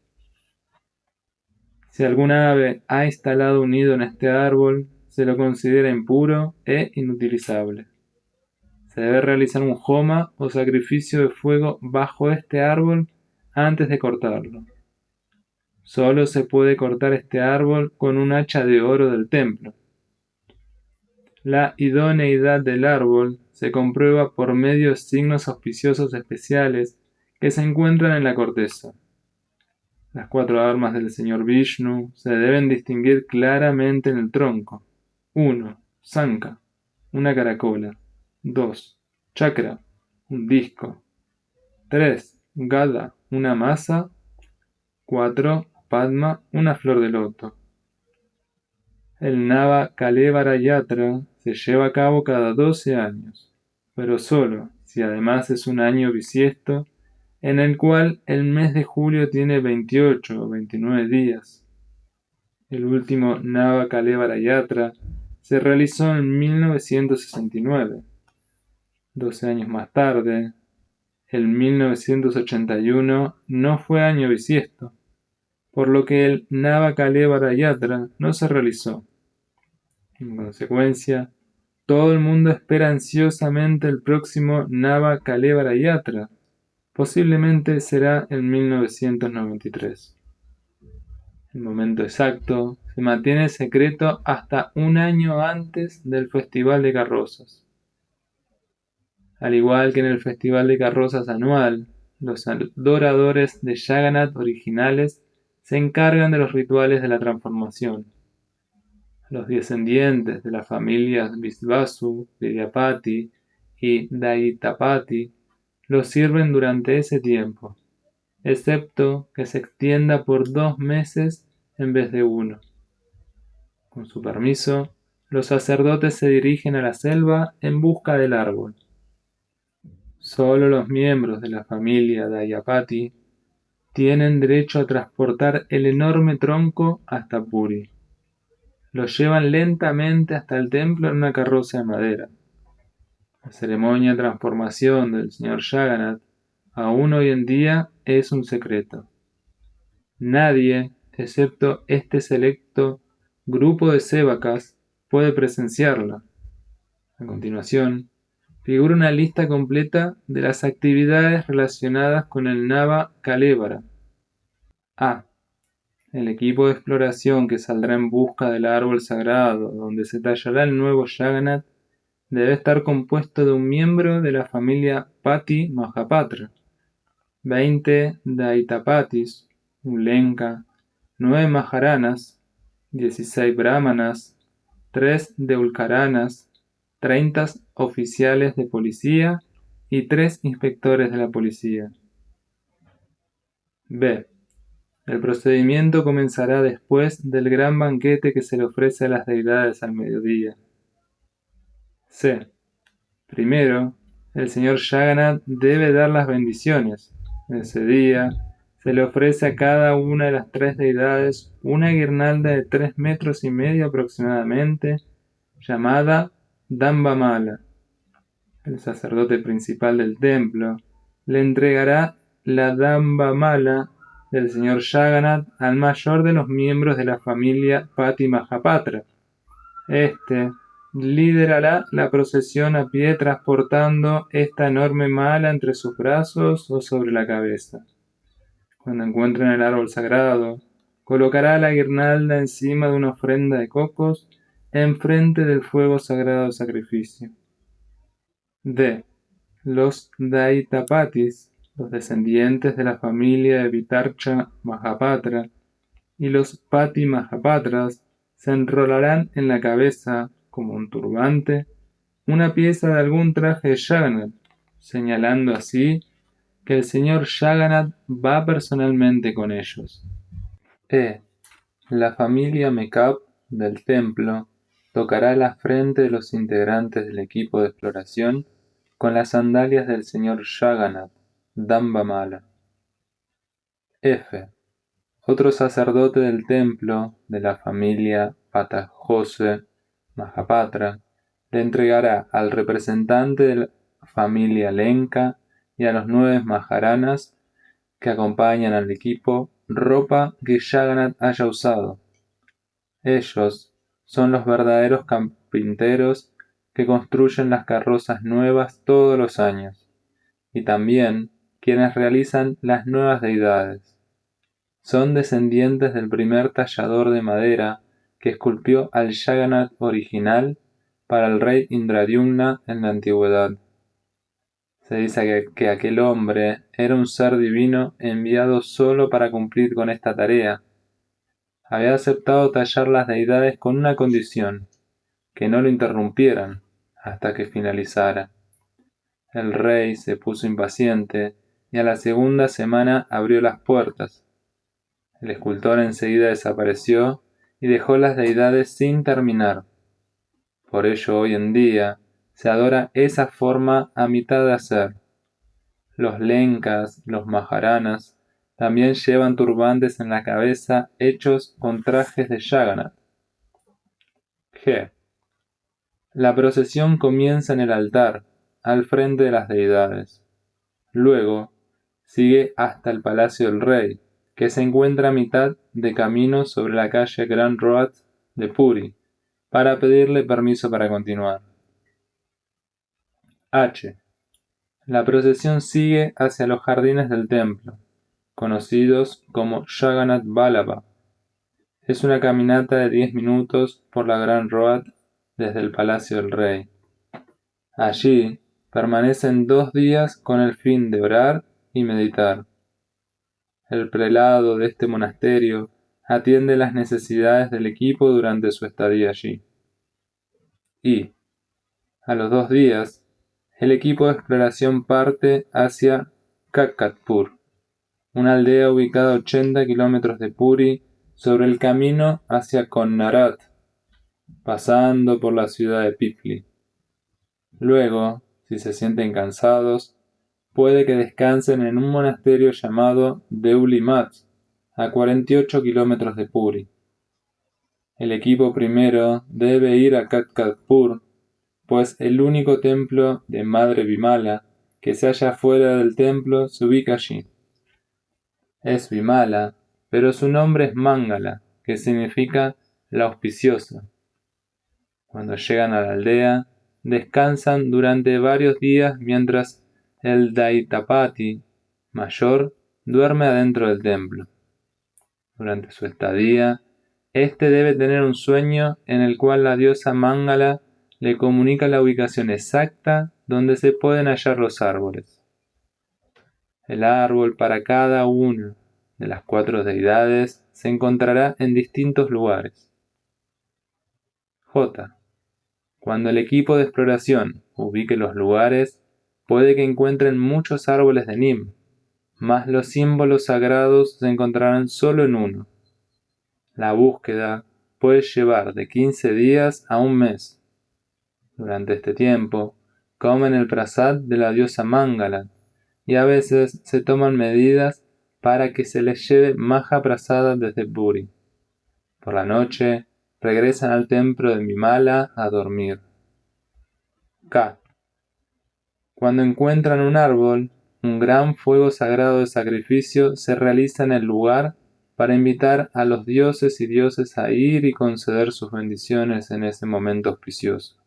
Si algún ave ha instalado un nido en este árbol, se lo considera impuro e inutilizable. Se debe realizar un homa o sacrificio de fuego bajo este árbol antes de cortarlo. Solo se puede cortar este árbol con un hacha de oro del templo. La idoneidad del árbol se comprueba por medio de signos auspiciosos especiales que se encuentran en la corteza. Las 4 armas del señor Vishnu se deben distinguir claramente en el tronco. 1. Sankha, una caracola. 2. Chakra, un disco. 3. Gada, una masa. 4. Padma, una flor de loto. El Nava Kalevara Yatra se lleva a cabo cada 12 años, pero solo si además es un año bisiesto, en el cual el mes de julio tiene 28 o 29 días. El último Nava Kalevara Yatra se realizó en 1969. 12 años más tarde, en 1981, no fue año bisiesto, por lo que el Nava Kalevara Yatra no se realizó. En consecuencia, todo el mundo espera ansiosamente el próximo Nava Kalevara Yatra. Posiblemente será en 1993. El momento exacto se mantiene secreto hasta un año antes del Festival de Carrozas. Al igual que en el Festival de Carrozas anual, los adoradores de Jagannath originales se encargan de los rituales de la transformación. Los descendientes de las familias Visvasu, Vidyapati y Daitapati los sirven durante ese tiempo, excepto que se extienda por 2 meses en vez de 1. Con su permiso, los sacerdotes se dirigen a la selva en busca del árbol. Solo los miembros de la familia Dayapati tienen derecho a transportar el enorme tronco hasta Puri. Lo llevan lentamente hasta el templo en una carroza de madera. La ceremonia de transformación del señor Jagannath aún hoy en día es un secreto. Nadie, excepto este selecto grupo de sévakas, puede presenciarla. A continuación, figura una lista completa de las actividades relacionadas con el Nava Kalevara. A. El equipo de exploración que saldrá en busca del árbol sagrado donde se tallará el nuevo Jagannath debe estar compuesto de un miembro de la familia Pati Mahapatra, 20 Daitapatis, un Lenka, 9 Maharanas, 16 Brahmanas, 3 Deulkaranas, 30 oficiales de policía y 3 inspectores de la policía. B. El procedimiento comenzará después del gran banquete que se le ofrece a las deidades al mediodía. C. Primero, el señor Jagannath debe dar las bendiciones. Ese día se le ofrece a cada una de las 3 deidades una guirnalda de 3,5 metros aproximadamente, llamada Dambamala. El sacerdote principal del templo le entregará la Dambamala del señor Jagannath al mayor de los miembros de la familia Pati Mahapatra. Este liderará la procesión a pie transportando esta enorme mala entre sus brazos o sobre la cabeza. Cuando encuentren el árbol sagrado, colocará la guirnalda encima de una ofrenda de cocos enfrente del fuego sagrado de sacrificio. D. Los Daitapatis, los descendientes de la familia de Vitarcha Mahapatra, y los Pati Mahapatras se enrolarán en la cabeza, como un turbante, una pieza de algún traje de Jagannath, señalando así que el señor Jagannath va personalmente con ellos. La familia Mekab del templo tocará la frente de los integrantes del equipo de exploración con las sandalias del señor Jagannath, Dambamala. F. Otro sacerdote del templo de la familia Patajose Mahapatra le entregará al representante de la familia Lenka y a los 9 Maharanas que acompañan al equipo ropa que Jagannath haya usado. Ellos son los verdaderos carpinteros que construyen las carrozas nuevas todos los años, y también quienes realizan las nuevas deidades. Son descendientes del primer tallador de madera que esculpió al Jagannath original para el rey Indradyumna en la antigüedad. Se dice que aquel hombre era un ser divino enviado solo para cumplir con esta tarea. Había aceptado tallar las deidades con una condición: que no lo interrumpieran hasta que finalizara. El rey se puso impaciente y a la segunda semana abrió las puertas. El escultor enseguida desapareció y dejó las deidades sin terminar. Por ello hoy en día se adora esa forma a mitad de hacer. Los Lenkas, los Maharanas, también llevan turbantes en la cabeza hechos con trajes de Jagannath. G. La procesión comienza en el altar, al frente de las deidades. Luego, sigue hasta el palacio del rey, que se encuentra a mitad de camino sobre la calle Grand Road de Puri, para pedirle permiso para continuar. H. La procesión sigue hacia los jardines del templo, conocidos como Jagannath Vallabha. Es una caminata de 10 minutos por la Grand Road desde el palacio del rey. Allí permanecen 2 días con el fin de orar y meditar. El prelado de este monasterio atiende las necesidades del equipo durante su estadía allí. Y, a los 2 días, el equipo de exploración parte hacia Kakatpur, una aldea ubicada a 80 kilómetros de Puri, sobre el camino hacia Konnarat, pasando por la ciudad de Pipli. Luego, si se sienten cansados, puede que descansen en un monasterio llamado Deulimat, a 48 kilómetros de Puri. El equipo primero debe ir a Kakatpur, pues el único templo de Madre Vimala que se halla fuera del templo se ubica allí. Es Vimala, pero su nombre es Mangala, que significa la auspiciosa. Cuando llegan a la aldea, descansan durante varios días mientras el Daitapati mayor duerme adentro del templo. Durante su estadía, este debe tener un sueño en el cual la diosa Mangala le comunica la ubicación exacta donde se pueden hallar los árboles. El árbol para cada una de las 4 deidades se encontrará en distintos lugares. J. Cuando el equipo de exploración ubique los lugares, puede que encuentren muchos árboles de Nim, mas los símbolos sagrados se encontrarán solo en uno. La búsqueda puede llevar de 15 días a un mes. Durante este tiempo, comen el prasad de la diosa Mangala y a veces se toman medidas para que se les lleve maja prasada desde Puri. Por la noche, regresan al templo de Vimala a dormir. K. Cuando encuentran un árbol, un gran fuego sagrado de sacrificio se realiza en el lugar para invitar a los dioses y dioses a ir y conceder sus bendiciones en ese momento auspicioso.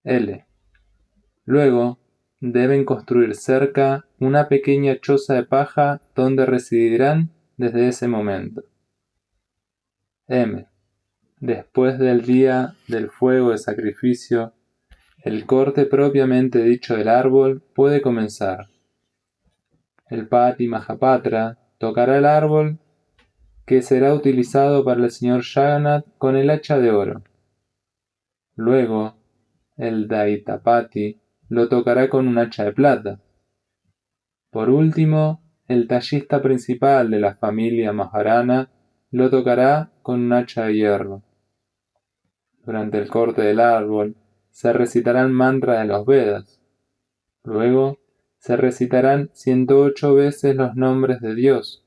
L. Luego, deben construir cerca una pequeña choza de paja donde residirán desde ese momento. M. Después del día del fuego de sacrificio, el corte propiamente dicho del árbol puede comenzar. El Pati Mahapatra tocará el árbol que será utilizado para el señor Jagannath con el hacha de oro. Luego, el Daitapati lo tocará con un hacha de plata. Por último, el tallista principal de la familia Maharana lo tocará con un hacha de hierro. Durante el corte del árbol se recitarán mantras de los Vedas. Luego se recitarán 108 veces los nombres de Dios,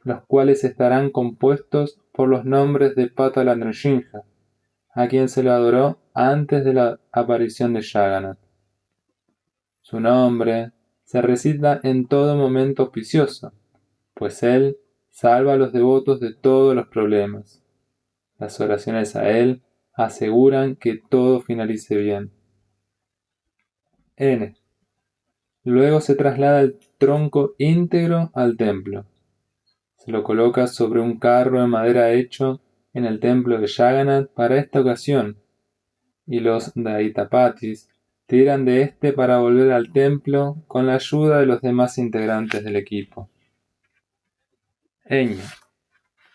los cuales estarán compuestos por los nombres de Patala Nrsimha, a quien se lo adoró antes de la aparición de Jagannath. Su nombre se recita en todo momento auspicioso, pues él salva a los devotos de todos los problemas. Las oraciones a él aseguran que todo finalice bien. N. Luego se traslada el tronco íntegro al templo. Se lo coloca sobre un carro de madera hecho en el templo de Jagannath para esta ocasión, y los Daitapatis tiran de este para volver al templo con la ayuda de los demás integrantes del equipo. Ñ.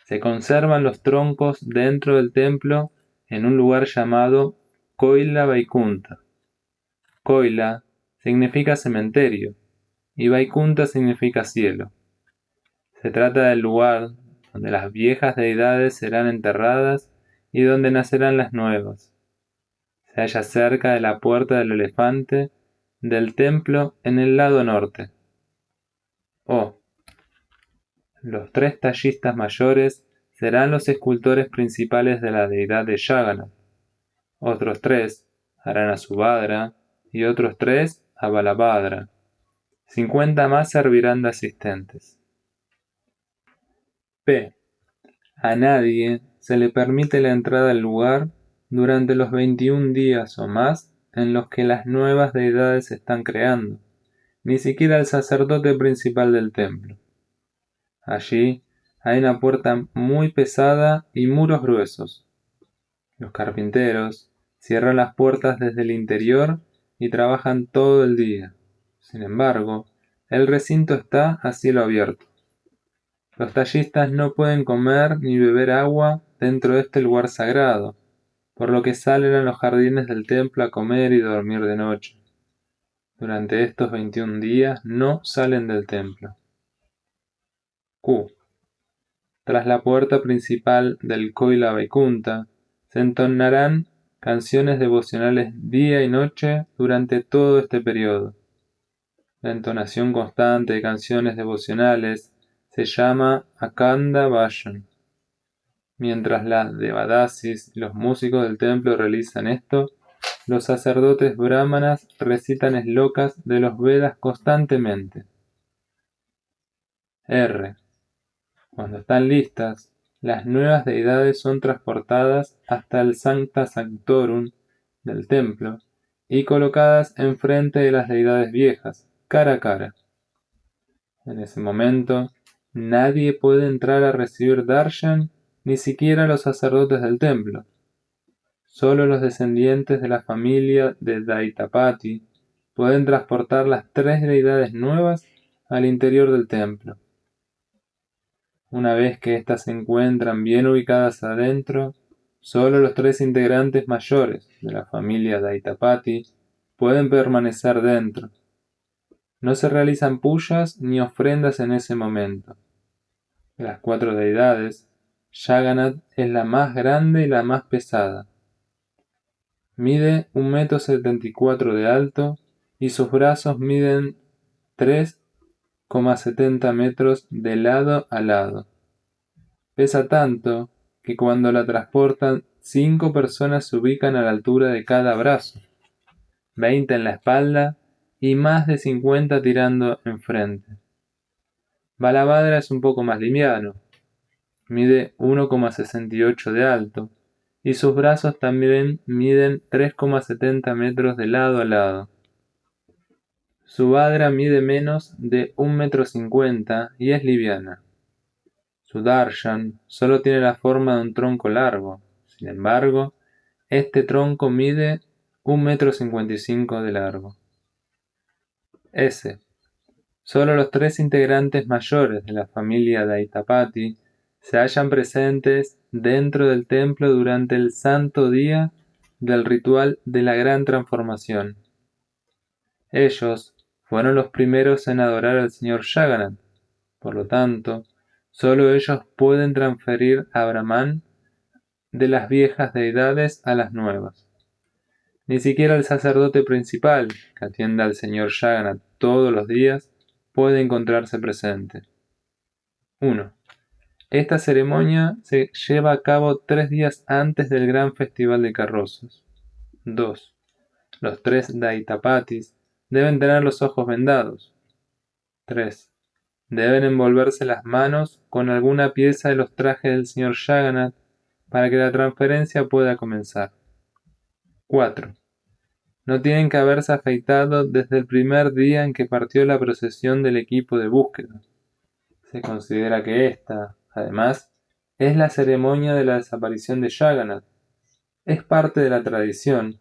Se conservan los troncos dentro del templo en un lugar llamado Koila Vaikunta. Koila significa cementerio y Vaikunta significa cielo. Se trata del lugar donde las viejas deidades serán enterradas y donde nacerán las nuevas. Se halla cerca de la puerta del elefante del templo en el lado norte. O. Los tres tallistas mayores serán los escultores principales de la deidad de Jagannath. Otros tres harán a Subhadra y otros tres a Balabhadra. 50 más servirán de asistentes. P. A nadie se le permite la entrada al lugar durante los 21 días o más en los que las nuevas deidades se están creando, ni siquiera el sacerdote principal del templo. Allí hay una puerta muy pesada y muros gruesos. Los carpinteros cierran las puertas desde el interior y trabajan todo el día. Sin embargo, el recinto está a cielo abierto. Los tallistas no pueden comer ni beber agua dentro de este lugar sagrado, por lo que salen a los jardines del templo a comer y dormir de noche. Durante estos 21 días no salen del templo. Q. Tras la puerta principal del Koila Vaikunta, se entonarán canciones devocionales día y noche durante todo este periodo. La entonación constante de canciones devocionales se llama Akanda Vajan. Mientras las devadasis y los músicos del templo realizan esto, los sacerdotes brahmanas recitan slokas de los Vedas constantemente. R. Cuando están listas, las nuevas deidades son transportadas hasta el Sancta Sanctorum del templo y colocadas enfrente de las deidades viejas, cara a cara. En ese momento, nadie puede entrar a recibir darshan, ni siquiera los sacerdotes del templo. Solo los descendientes de la familia de Daitapati pueden transportar las tres deidades nuevas al interior del templo. Una vez que éstas se encuentran bien ubicadas adentro, solo los tres integrantes mayores de la familia Daitapati pueden permanecer dentro. No se realizan puyas ni ofrendas en ese momento. De las cuatro deidades, Jagannath es la más grande y la más pesada. Mide 1,74 m de alto y sus brazos miden 3,70 metros de lado a lado. Pesa tanto que cuando la transportan, 5 personas se ubican a la altura de cada brazo, 20 en la espalda y más de 50 tirando enfrente. Balabhadra es un poco más liviano, mide 1,68 de alto y sus brazos también miden 3,70 metros de lado a lado. Su Subhadra mide menos de 1,50 m y es liviana. Su darshan solo tiene la forma de un tronco largo. Sin embargo, este tronco mide 1,55 m de largo. S. Solo los 3 integrantes mayores de la familia Daitapati se hallan presentes dentro del templo durante el santo día del ritual de la gran transformación. Ellos fueron los primeros en adorar al señor Jagannath. Por lo tanto, solo ellos pueden transferir a Brahman de las viejas deidades a las nuevas. Ni siquiera el sacerdote principal, que atiende al señor Jagannath todos los días, puede encontrarse presente. 1. Esta ceremonia se lleva a cabo 3 días antes del gran festival de carrozas. 2. Los 3 Daitapatis deben tener los ojos vendados. 3. Deben envolverse las manos con alguna pieza de los trajes del señor Jagannath para que la transferencia pueda comenzar. 4. No tienen que haberse afeitado desde el primer día en que partió la procesión del equipo de búsqueda. Se considera que esta, además, es la ceremonia de la desaparición de Jagannath. Es parte de la tradición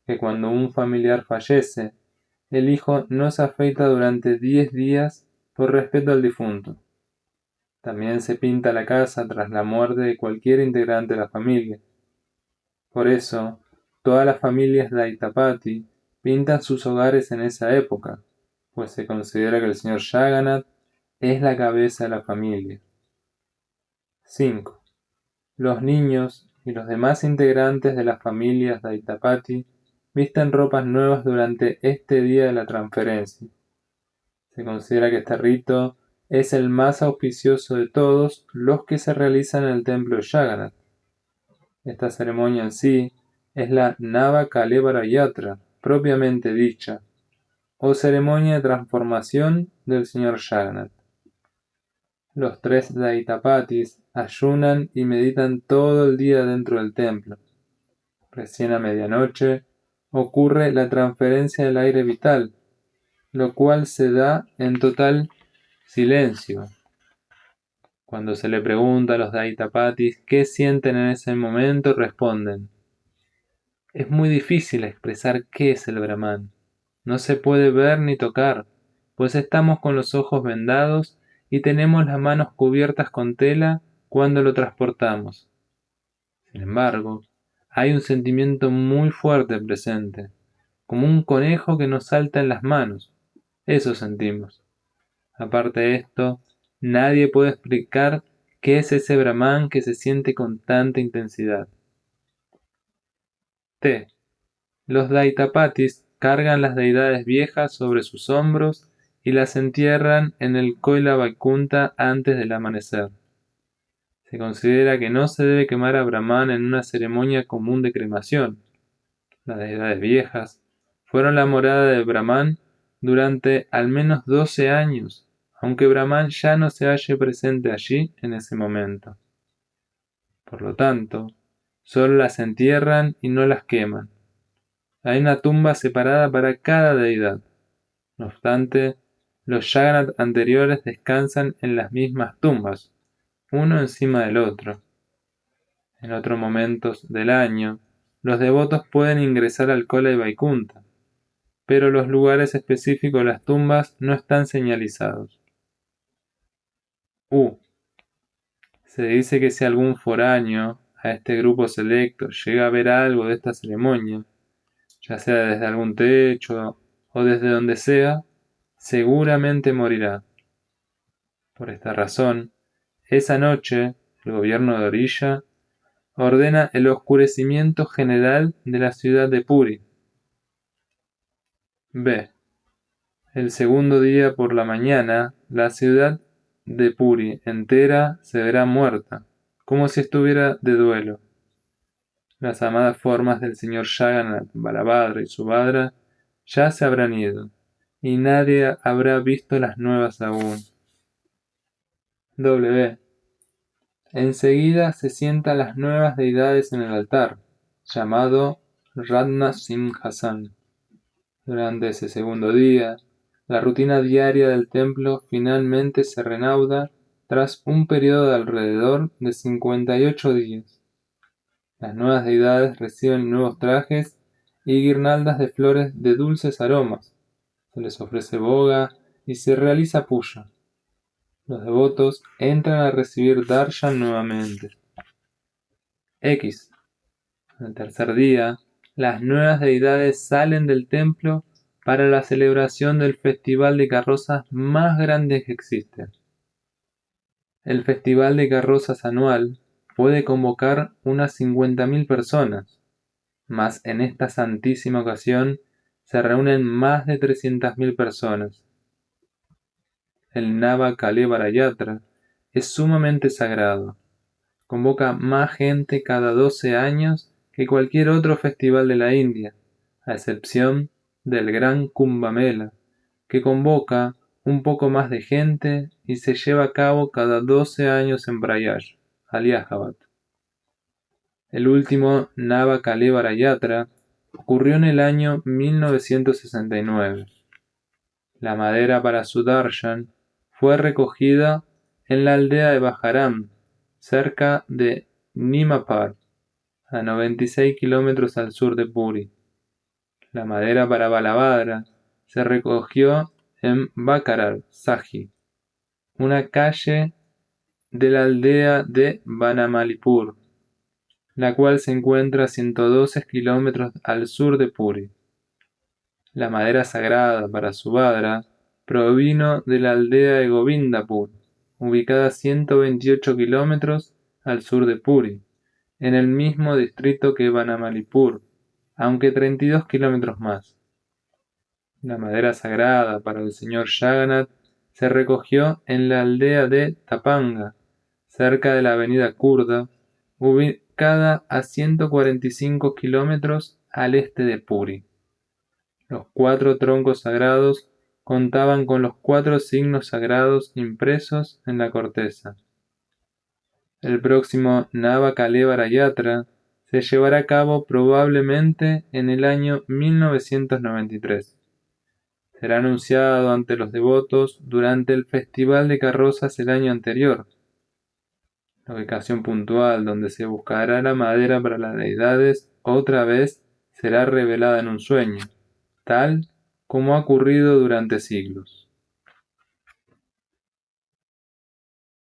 que cuando un familiar fallece, el hijo no se afeita durante 10 días por respeto al difunto. También se pinta la casa tras la muerte de cualquier integrante de la familia. Por eso, todas las familias Daitapati pintan sus hogares en esa época, pues se considera que el señor Jagannath es la cabeza de la familia. 5. Los niños y los demás integrantes de las familias Daitapati visten ropas nuevas durante este día de la transferencia. Se considera que este rito es el más auspicioso de todos los que se realizan en el templo de Jagannath. Esta ceremonia en sí es la Nava Kalevara Yatra, propiamente dicha, o ceremonia de transformación del señor Jagannath. Los 3 Daitapatis ayunan y meditan todo el día dentro del templo. Recién a medianoche ocurre la transferencia del aire vital, lo cual se da en total silencio. Cuando se le pregunta a los Daitapatis qué sienten en ese momento, responden: es muy difícil expresar qué es el Brahman. No se puede ver ni tocar, pues estamos con los ojos vendados y tenemos las manos cubiertas con tela cuando lo transportamos. Sin embargo, hay un sentimiento muy fuerte presente, como un conejo que nos salta en las manos. Eso sentimos. Aparte de esto, nadie puede explicar qué es ese Brahman que se siente con tanta intensidad. T. Los Daitapatis cargan las deidades viejas sobre sus hombros y las entierran en el Koila Vaikunta antes del amanecer. Se considera que no se debe quemar a Brahman en una ceremonia común de cremación. Las deidades viejas fueron la morada de Brahman durante al menos 12 años, aunque Brahman ya no se halle presente allí en ese momento. Por lo tanto, solo las entierran y no las queman. Hay una tumba separada para cada deidad. No obstante, los Jagannath anteriores descansan en las mismas tumbas, uno encima del otro. En otros momentos del año, los devotos pueden ingresar al Kola Vaikunta, pero los lugares específicos de las tumbas no están señalizados. U. Se dice que si algún foráneo a este grupo selecto llega a ver algo de esta ceremonia, ya sea desde algún techo o desde donde sea, seguramente morirá. Por esta razón, esa noche, el gobierno de Orilla ordena el oscurecimiento general de la ciudad de Puri. B. El segundo día por la mañana, la ciudad de Puri entera se verá muerta, como si estuviera de duelo. Las amadas formas del señor Jagannath, Balabhadra y Subhadra ya se habrán ido, y nadie habrá visto las nuevas aún. W. Enseguida se sientan las nuevas deidades en el altar, llamado Ratna Simhasan. Durante ese segundo día, la rutina diaria del templo finalmente se reanuda tras un periodo de alrededor de 58 días. Las nuevas deidades reciben nuevos trajes y guirnaldas de flores de dulces aromas. Se les ofrece boga y se realiza puya. Los devotos entran a recibir darshan nuevamente. X. El tercer día, las nuevas deidades salen del templo para la celebración del festival de carrozas más grande que existe. El festival de carrozas anual puede convocar unas 50.000 personas, mas en esta santísima ocasión se reúnen más de 300.000 personas. El Nava Kalevara Yatra es sumamente sagrado. Convoca más gente cada 12 años que cualquier otro festival de la India, a excepción del Gran Kumbh Mela, que convoca un poco más de gente y se lleva a cabo cada 12 años en Prayag, Aliahabad. El último Nava Kalevara Yatra ocurrió en el año 1969. La madera para su darshan fue recogida en la aldea de Bajaram, cerca de Nimapar, a 96 kilómetros al sur de Puri. La madera para Balabhadra se recogió en Bakarar Sahi, una calle de la aldea de Banamalipur, la cual se encuentra a 112 kilómetros al sur de Puri. La madera sagrada para Subhadra provino de la aldea de Govindapur, ubicada a 128 kilómetros al sur de Puri, en el mismo distrito que Banamalipur, aunque 32 kilómetros más. La madera sagrada para el señor Jagannath se recogió en la aldea de Tapanga, cerca de la avenida Kurda, ubicada a 145 kilómetros al este de Puri. Los 4 troncos sagrados contaban con los 4 signos sagrados impresos en la corteza. El próximo Nava Kalevara Yatra se llevará a cabo probablemente en el año 1993. Será anunciado ante los devotos durante el Festival de Carrozas el año anterior. La ubicación puntual donde se buscará la madera para las deidades otra vez será revelada en un sueño, tal como ha ocurrido durante siglos.